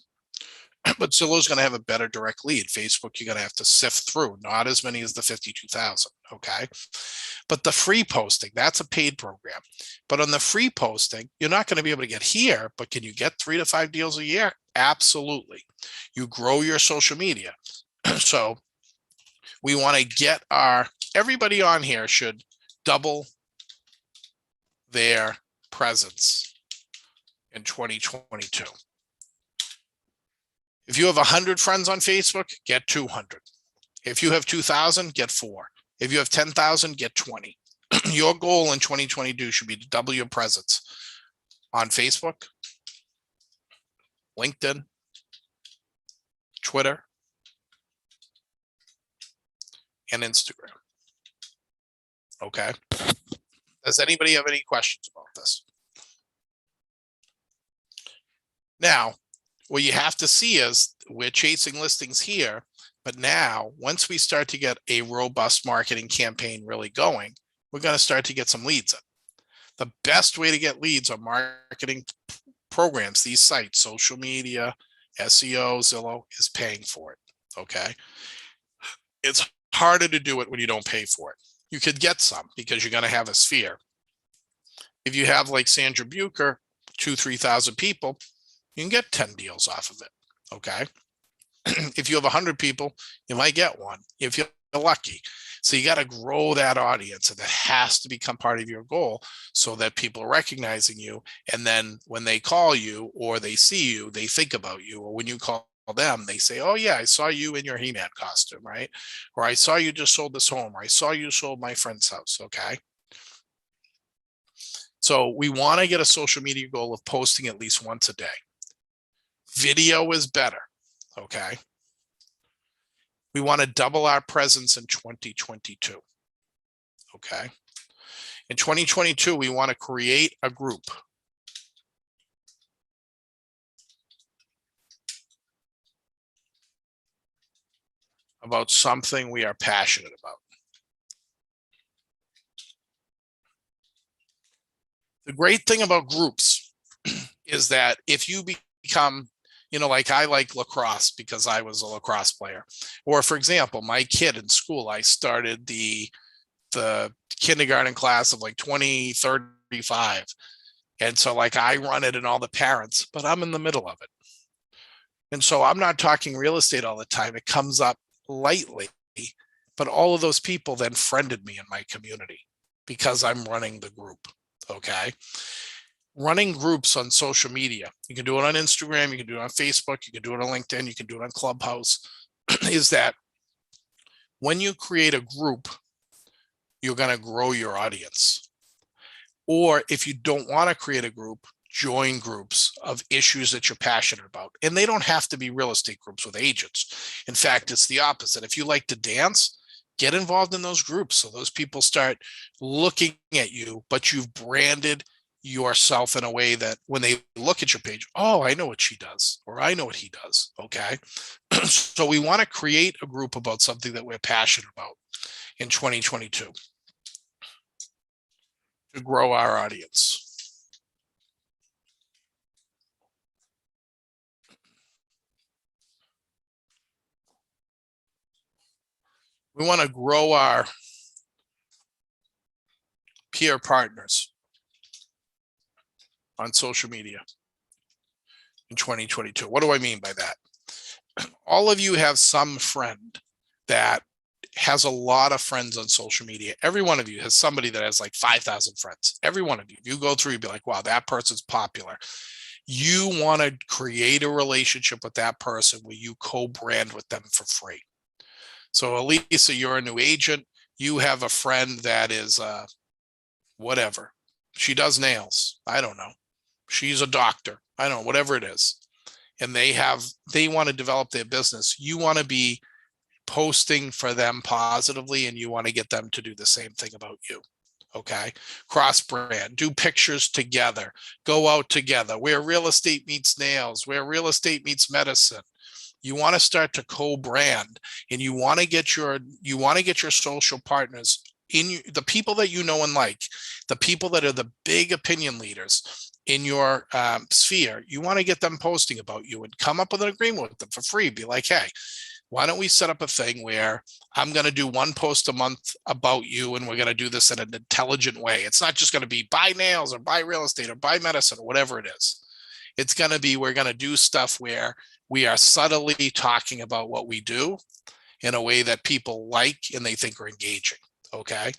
But Zillow's going to have a better direct lead. Facebook, you're going to have to sift through, not as many as the 52,000. Okay. But the free posting, that's a paid program. But on the free posting, you're not going to be able to get here, but can you get 3 to 5 deals a year? Absolutely. You grow your social media. So we want to get everybody on here should double their presence in 2022. If you have 100 friends on Facebook, get 200. If you have 2,000, get 4. If you have 10,000, get 20. Your goal in 2022 should be to double your presence on Facebook, LinkedIn, Twitter, and Instagram. Okay. Does anybody have any questions about this? Now, what you have to see is we're chasing listings here, but now once we start to get a robust marketing campaign really going, we're going to start to get some leads in. The best way to get leads on marketing programs, these sites, social media, SEO, Zillow, is paying for it. Okay. It's harder to do it when you don't pay for it. You could get some because you're going to have a sphere. If you have like Sandra Bucher, 2,000-3,000 people, you can get 10 deals off of it. Okay. If you have 100 people, you might get one if you're lucky. So you got to grow that audience, and that has to become part of your goal so that people are recognizing you. And then when they call you or they see you, they think about you. Or when you call them, they say, oh yeah, I saw you in your He-Man costume, right? Or I saw you just sold this home, or I saw you sold my friend's house. Okay. So we want to get a social media goal of posting at least once a day. Video is better. Okay. We want to double our presence in 2022. Okay. In 2022, we want to create a group. About something we are passionate about. The great thing about groups is that if you become, like I like lacrosse because I was a lacrosse player. Or for example, my kid in school, I started the kindergarten class of like 20, 35. And so like I run it and all the parents, but I'm in the middle of it. And so I'm not talking real estate all the time. It comes up lightly, but all of those people then friended me in my community because I'm running the group. Okay. Running groups on social media. You can do it on Instagram. You can do it on Facebook. You can do it on LinkedIn. You can do it on Clubhouse. Is that when you create a group, you're going to grow your audience. Or if you don't want to create a group, join groups of issues that you're passionate about. And they don't have to be real estate groups with agents. In fact, it's the opposite. If you like to dance, get involved in those groups. So those people start looking at you, but you've branded yourself in a way that when they look at your page, oh, I know what she does, or I know what he does. Okay. So we want to create a group about something that we're passionate about in 2022 to grow our audience. We want to grow our peer partners on social media in 2022. What do I mean by that? All of you have some friend that has a lot of friends on social media. Every one of you has somebody that has like 5,000 friends. Every one of you, if you go through, you'd be like, wow, that person's popular. You want to create a relationship with that person where you co-brand with them for free. So Elisa, you're a new agent. You have a friend that is whatever. She does nails. I don't know. She's a doctor. I don't know, whatever it is. And they want to develop their business. You want to be posting for them positively, and you want to get them to do the same thing about you. Okay. Cross brand, do pictures together, go out together, where real estate meets nails, where real estate meets medicine. You want to start to co-brand, and you want to get your social partners in the people that you know and like, the people that are the big opinion leaders in your sphere. You want to get them posting about you and come up with an agreement with them for free. Be like, hey, why don't we set up a thing where I'm going to do one post a month about you, and we're going to do this in an intelligent way. It's not just going to be buy nails or buy real estate or buy medicine or whatever it is. It's going to be, we're going to do stuff where we are subtly talking about what we do in a way that people like and they think are engaging. Okay.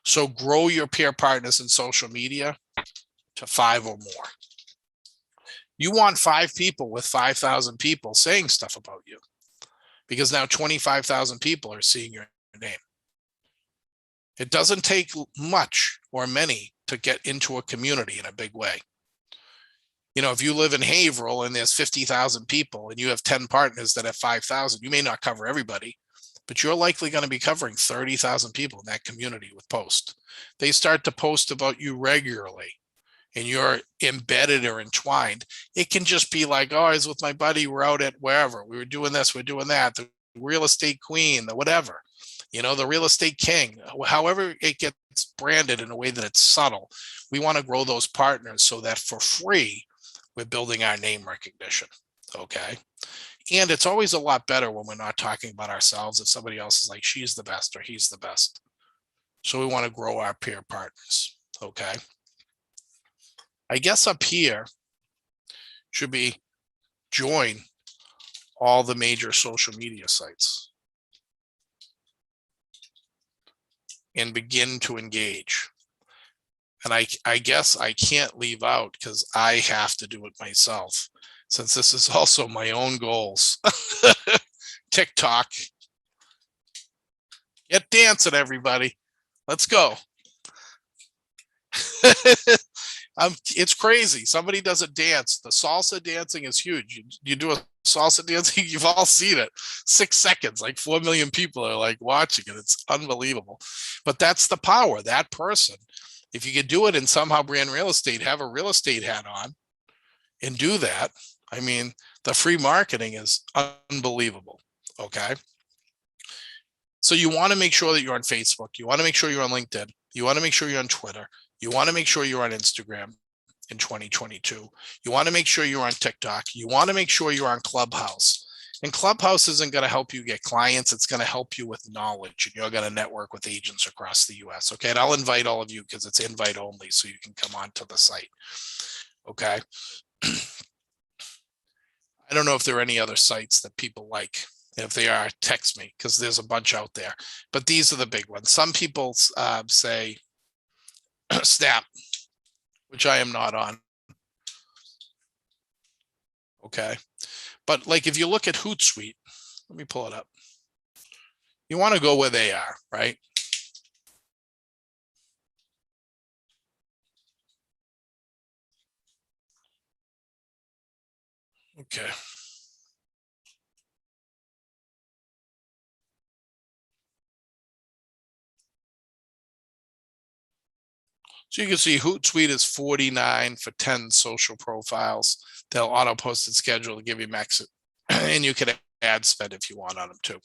So grow your peer partners in social media to 5 or more. You want 5 people with 5,000 people saying stuff about you, because now 25,000 people are seeing your name. It doesn't take much or many to get into a community in a big way. You know, if you live in Haverhill and there's 50,000 people and you have 10 partners that have 5,000, you may not cover everybody, but you're likely going to be covering 30,000 people in that community with posts. They start to post about you regularly, and you're embedded or entwined. It can just be like, oh, I was with my buddy, we're out at wherever, we were doing this, we're doing that, the real estate queen, the whatever, you know, the real estate king, however it gets branded in a way that it's subtle. We want to grow those partners so that for free, we're building our name recognition. Okay. And it's always a lot better when we're not talking about ourselves, if somebody else is like, she's the best or he's the best. So we want to grow our peer partners. Okay. I guess up here should be join all the major social media sites and begin to engage. And I guess I can't leave out, because I have to do it myself, since this is also my own goals. TikTok. Get dancing, everybody. Let's go. It's crazy. Somebody does a dance. The salsa dancing is huge. You do a salsa dancing, you've all seen it. 6 seconds, like 4 million people are like watching it. It's unbelievable. But that's the power. That person, if you could do it and somehow brand real estate, have a real estate hat on and do that, I mean, the free marketing is unbelievable. Okay. So you want to make sure that you're on Facebook. You want to make sure you're on LinkedIn. You want to make sure you're on Twitter. You want to make sure you're on Instagram in 2022. You want to make sure you're on TikTok. You want to make sure you're on Clubhouse. And Clubhouse isn't going to help you get clients. It's going to help you with knowledge, and you're going to network with agents across the US. Okay. And I'll invite all of you, because it's invite only, so you can come onto the site. Okay. I don't know if there are any other sites that people like. If they are, text me, because there's a bunch out there. But these are the big ones. Some people say Snap, which I am not on. Okay. But like, if you look at Hootsuite, let me pull it up. You want to go where they are, right? Okay. So you can see Hootsuite is $49 for 10 social profiles. They'll auto post and schedule to give you max, and you can ad spend if you want on them too.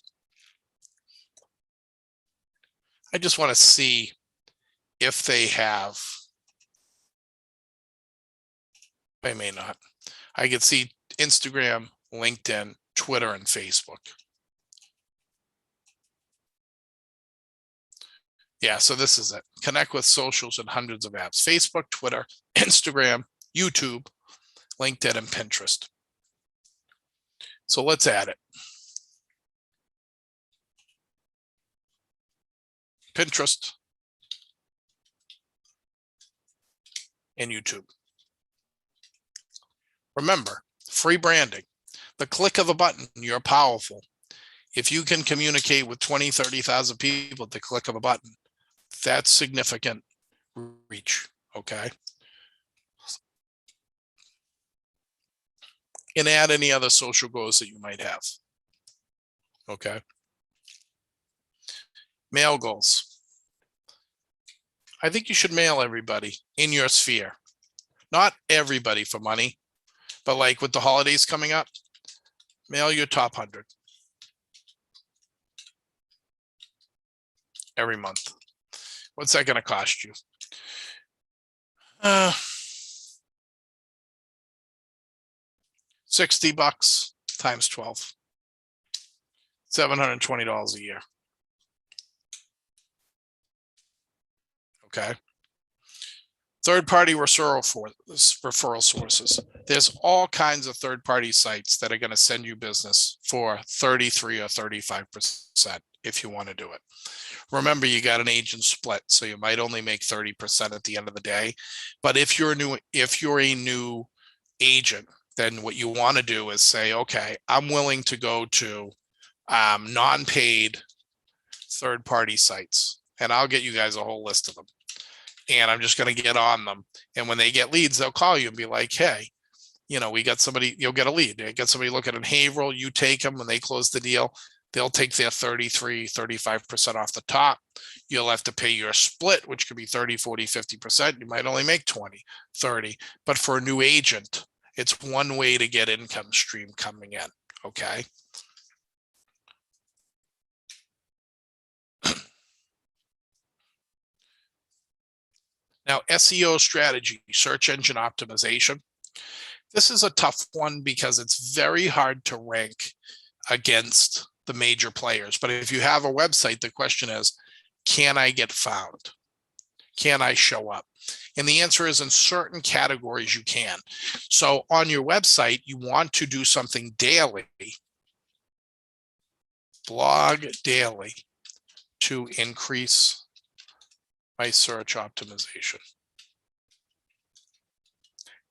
I just want to see if they have, I may not. I can see Instagram, LinkedIn, Twitter, and Facebook. Yeah, so this is it. Connect with socials and hundreds of apps: Facebook, Twitter, Instagram, YouTube, LinkedIn, and Pinterest. So let's add it. Pinterest and YouTube. Remember, free branding. The click of a button, you're powerful. If you can communicate with 20, 30,000 people at the click of a button, that's significant reach, okay? And add any other social goals that you might have, okay? Mail goals. I think you should mail everybody in your sphere. Not everybody for money, but like with the holidays coming up, mail your top 100 every month. What's that going to cost you? $60 times 12, $720 a year. Okay. Third-party referral sources. There's all kinds of third-party sites that are going to send you business for 33 or 35% if you want to do it. Remember, you got an agent split, so you might only make 30% at the end of the day. But if you're a new agent, then what you want to do is say, okay, I'm willing to go to non-paid third-party sites, and I'll get you guys a whole list of them. And I'm just going to get on them. And when they get leads, they'll call you and be like, hey, you know, we got somebody, you'll get a lead. They get somebody looking in Haverhill, you take them. When they close the deal, they'll take their 33, 35% off the top. You'll have to pay your split, which could be 30, 40, 50%. You might only make 20, 30. But for a new agent, it's one way to get income stream coming in, okay? Now, SEO strategy, search engine optimization. This is a tough one because it's very hard to rank against the major players. But if you have a website, the question is, can I get found? Can I show up? And the answer is in certain categories you can. So on your website, you want to do something daily, blog daily, to increase my search optimization.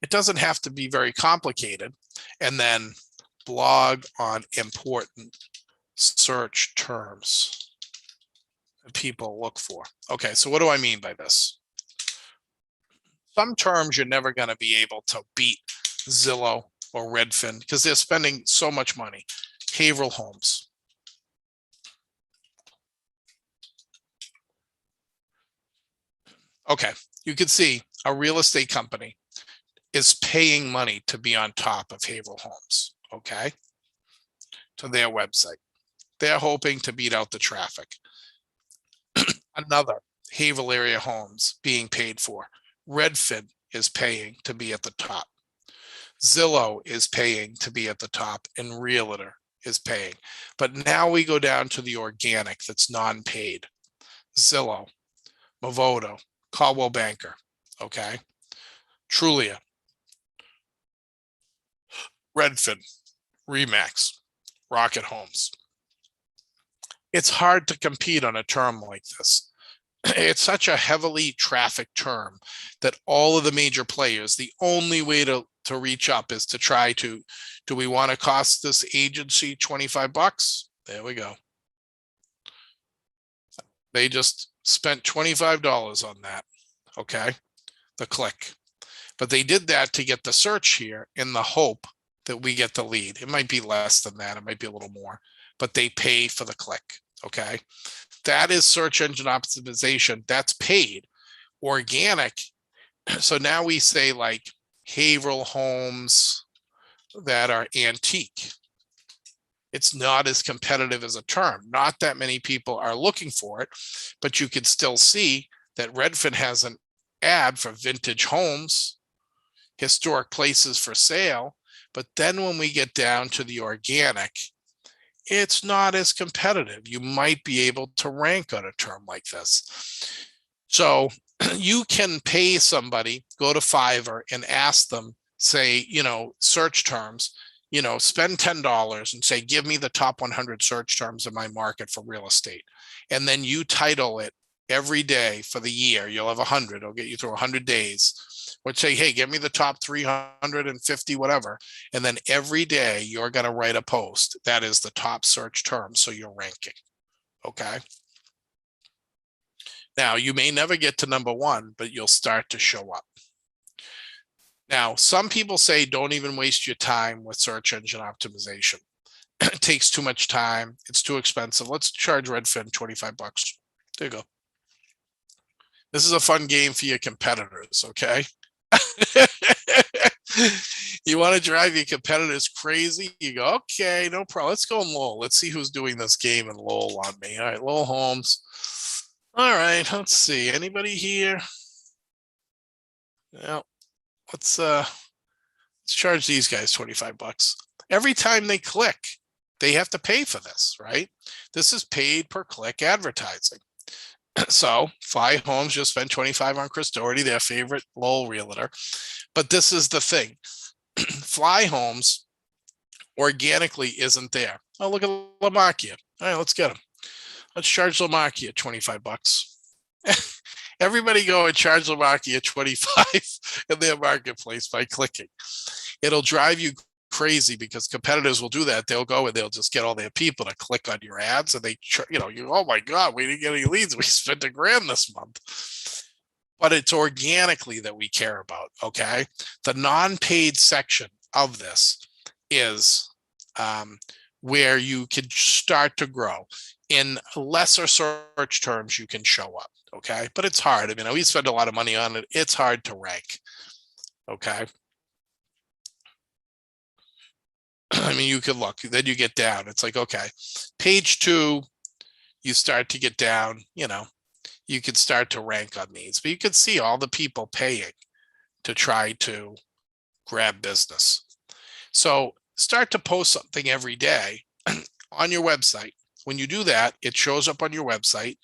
It doesn't have to be very complicated. And then blog on important search terms that people look for. Okay, so what do I mean by this? Some terms you're never going to be able to beat Zillow or Redfin because they're spending so much money. Haverhill homes. Okay, you can see a real estate company is paying money to be on top of Haverhill homes, okay, to their website. They're hoping to beat out the traffic. Another Haverhill area homes being paid for. Redfin is paying to be at the top. Zillow is paying to be at the top, and Realtor is paying. But now we go down to the organic that's non-paid. Zillow, Overdo, Caldwell Banker, okay? Trulia, Redfin, Remax, Rocket Homes. It's hard to compete on a term like this. It's such a heavily trafficked term that all of the major players, the only way to reach up is to try to, do we want to cost this agency $25? There we go. They just spent $25 on that, okay, the click. But they did that to get the search here in the hope that we get the lead. It might be less than that. It might be a little more, but they pay for the click, okay? That is search engine optimization. That's paid. Organic, so now we say like Haverhill homes that are antique. It's not as competitive as a term. Not that many people are looking for it, but you can still see that Redfin has an ad for vintage homes, historic places for sale. But then when we get down to the organic, it's not as competitive. You might be able to rank on a term like this. So you can pay somebody, go to Fiverr and ask them, say, search terms, spend $10 and say, give me the top 100 search terms in my market for real estate. And then you title it every day for the year. You'll have 100. It'll get you through 100 days. Or say, hey, give me the top 350, whatever. And then every day you're going to write a post that is the top search term. So you're ranking. Okay. Now, you may never get to number one, but you'll start to show up. Now, some people say don't even waste your time with search engine optimization. It takes too much time. It's too expensive. Let's charge Redfin 25 bucks. There you go. This is a fun game for your competitors, okay? You want to drive your competitors crazy? You go, okay, no problem. Let's go in Lowell. Let's see who's doing this game in Lowell on me. All right, Lowell Homes. All right, let's see. Anybody here? Yeah, let's charge these guys 25 bucks. Every time they click, they have to pay for this, right? This is paid per click advertising. So Fly Homes just spent 25 on Chris Doherty, their favorite Lowell realtor. But this is the thing. Fly Homes organically isn't there. Oh, look at Lamakia. All right, let's get them. Let's charge Lamakia 25 bucks. Everybody go and charge Lamakia 25 in their marketplace by clicking. It'll drive you crazy because competitors will do that. They'll go and they'll just get all their people to click on your ads and they, oh my God, we didn't get any leads. We spent $1,000 this month. But it's organically that we care about, okay? The non-paid section of this is where you can start to grow. In lesser search terms, you can show up, okay? But it's hard. I mean, we spend a lot of money on it. It's hard to rank, okay? I mean, you could look, then you get down. It's like, okay, page 2, you start to get down, you could start to rank on these, but you can see all the people paying to try to grab business. So start to post something every day on your website. When you do that, it shows up on your website.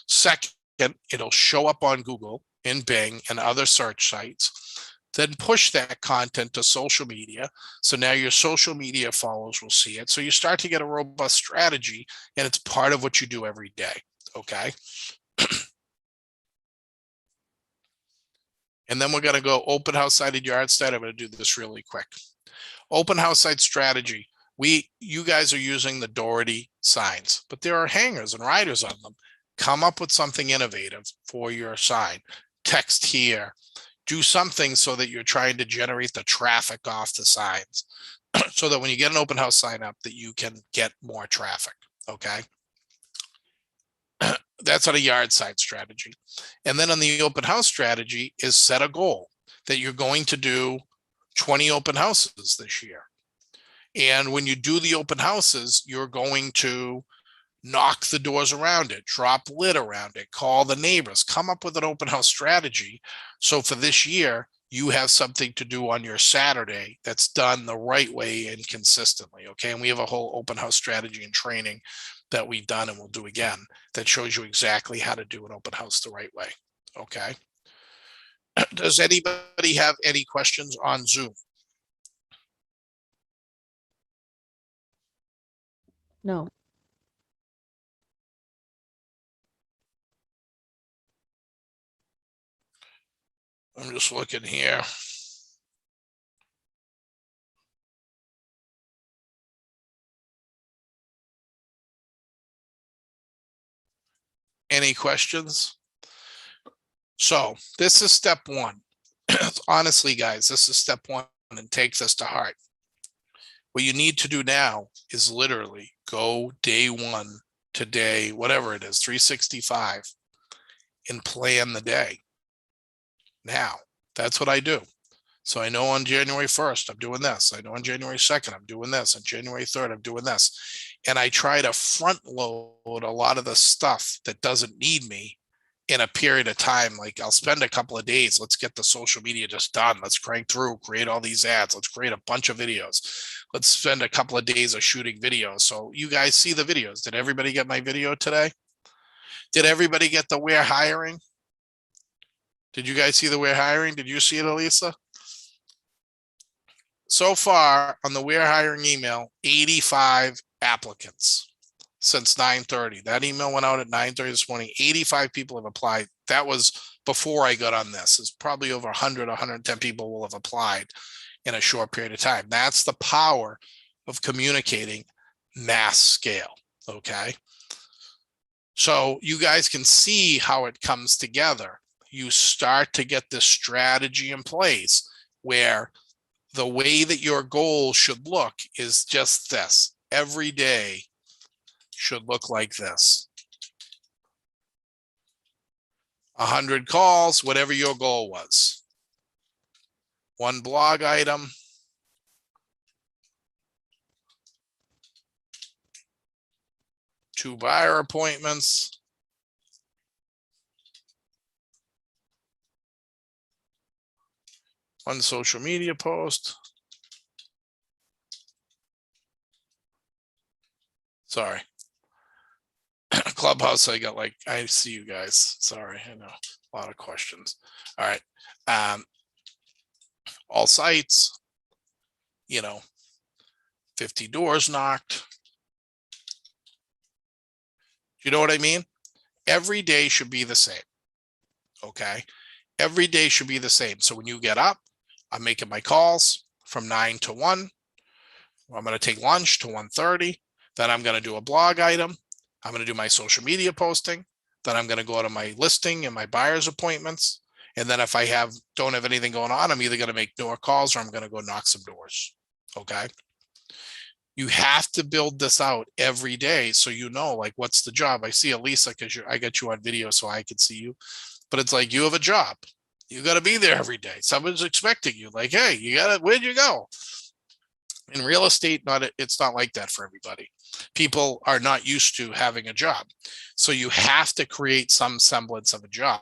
Second, it'll show up on Google and Bing and other search sites. Then push that content to social media. So now your social media followers will see it. So you start to get a robust strategy and it's part of what you do every day, okay? And then we're going to go open house sided yard site. I'm going to do this really quick. Open house site strategy. You guys are using the Doherty signs, but there are hangers and riders on them. Come up with something innovative for your sign. Text here. Do something so that you're trying to generate the traffic off the signs so that when you get an open house sign up that you can get more traffic, okay? That's on a yard side strategy. And then on the open house strategy is set a goal that you're going to do 20 open houses this year. And when you do the open houses, you're going to knock the doors around it, drop lid around it, call the neighbors, come up with an open house strategy. So for this year, you have something to do on your Saturday that's done the right way and consistently, okay? And we have a whole open house strategy and training that we've done and we'll do again that shows you exactly how to do an open house the right way, okay? Does anybody have any questions on Zoom?
No.
I'm just looking here. Any questions? So this is step 1. Honestly, guys, this is step 1 and take this to heart. What you need to do now is literally go day 1 to day, whatever it is, 365 and plan the day. now. That's what I do. So I know on January 1st, I'm doing this. I know on January 2nd, I'm doing this. On January 3rd, I'm doing this. And I try to front load a lot of the stuff that doesn't need me in a period of time. Like I'll spend a couple of days. Let's get the social media just done. Let's crank through, create all these ads. Let's create a bunch of videos. Let's spend a couple of days of shooting videos. So you guys see the videos. Did everybody get my video today? Did everybody get the We're Hiring? Did you guys see the We're Hiring? Did you see it, Elisa? So far on the We're Hiring email, 85 applicants since 9:30. That email went out at 9:30 this morning. 85 people have applied. That was before I got on this. It's probably over 100, 110 people will have applied in a short period of time. That's the power of communicating mass scale. Okay. So you guys can see how it comes together. You start to get this strategy in place where the way that your goal should look is just this. Every day should look like this. 100 calls, whatever your goal was. 1 blog item. 2 buyer appointments. 1 social media post. Sorry. Clubhouse, I see you guys. Sorry, I know a lot of questions. All right. All sites, 50 doors knocked. You know what I mean? Every day should be the same. Okay. Every day should be the same. So when you get up, I'm making my calls from 9 to 1. I'm going to take lunch to 1:30. Then I'm going to do a blog item. I'm going to do my social media posting. Then I'm going to go to my listing and my buyer's appointments. And then if I don't have anything going on, I'm either going to make door calls or I'm going to go knock some doors. Okay. You have to build this out every day. So like, what's the job? I see Elisa because I got you on video so I can see you. But it's like, you have a job. You got to be there every day. Someone's expecting you. Like, hey, where'd you go? In real estate, it's not like that for everybody. People are not used to having a job. So you have to create some semblance of a job,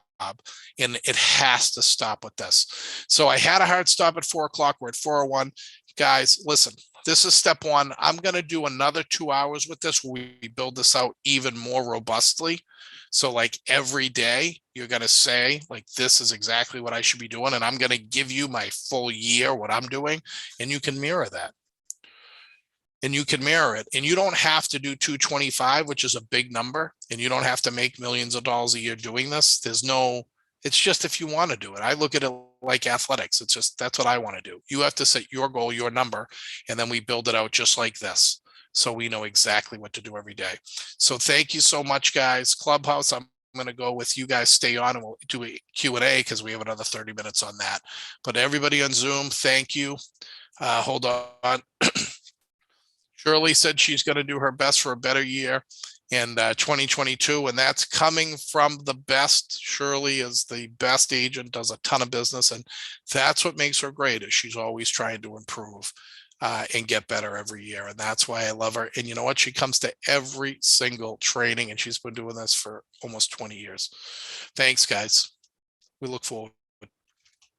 and it has to stop with this. So I had a hard stop at 4 o'clock. We're at 4:01. Guys, listen, this is step 1. I'm going to do another 2 hours with this where we build this out even more robustly. So like every day you're going to say, like, this is exactly what I should be doing. And I'm going to give you my full year, what I'm doing, and you can mirror that. And you can mirror it. And you don't have to do 225, which is a big number. And you don't have to make millions of dollars a year doing this. It's just if you want to do it. I look at it like athletics. It's just, that's what I want to do. You have to set your goal, your number, and then we build it out just like this. So we know exactly what to do every day. So thank you so much, guys. Clubhouse, I'm going to go with you guys. Stay on and we'll do a Q&A because we have another 30 minutes on that. But everybody on Zoom, thank you. Hold on. Shirley said she's going to do her best for a better year in 2022, and that's coming from the best. Shirley is the best agent, does a ton of business, and that's what makes her great, is she's always trying to improve and get better every year, and that's why I love her. And you know what? She comes to every single training, and she's been doing this for almost 20 years. Thanks, guys. We look forward.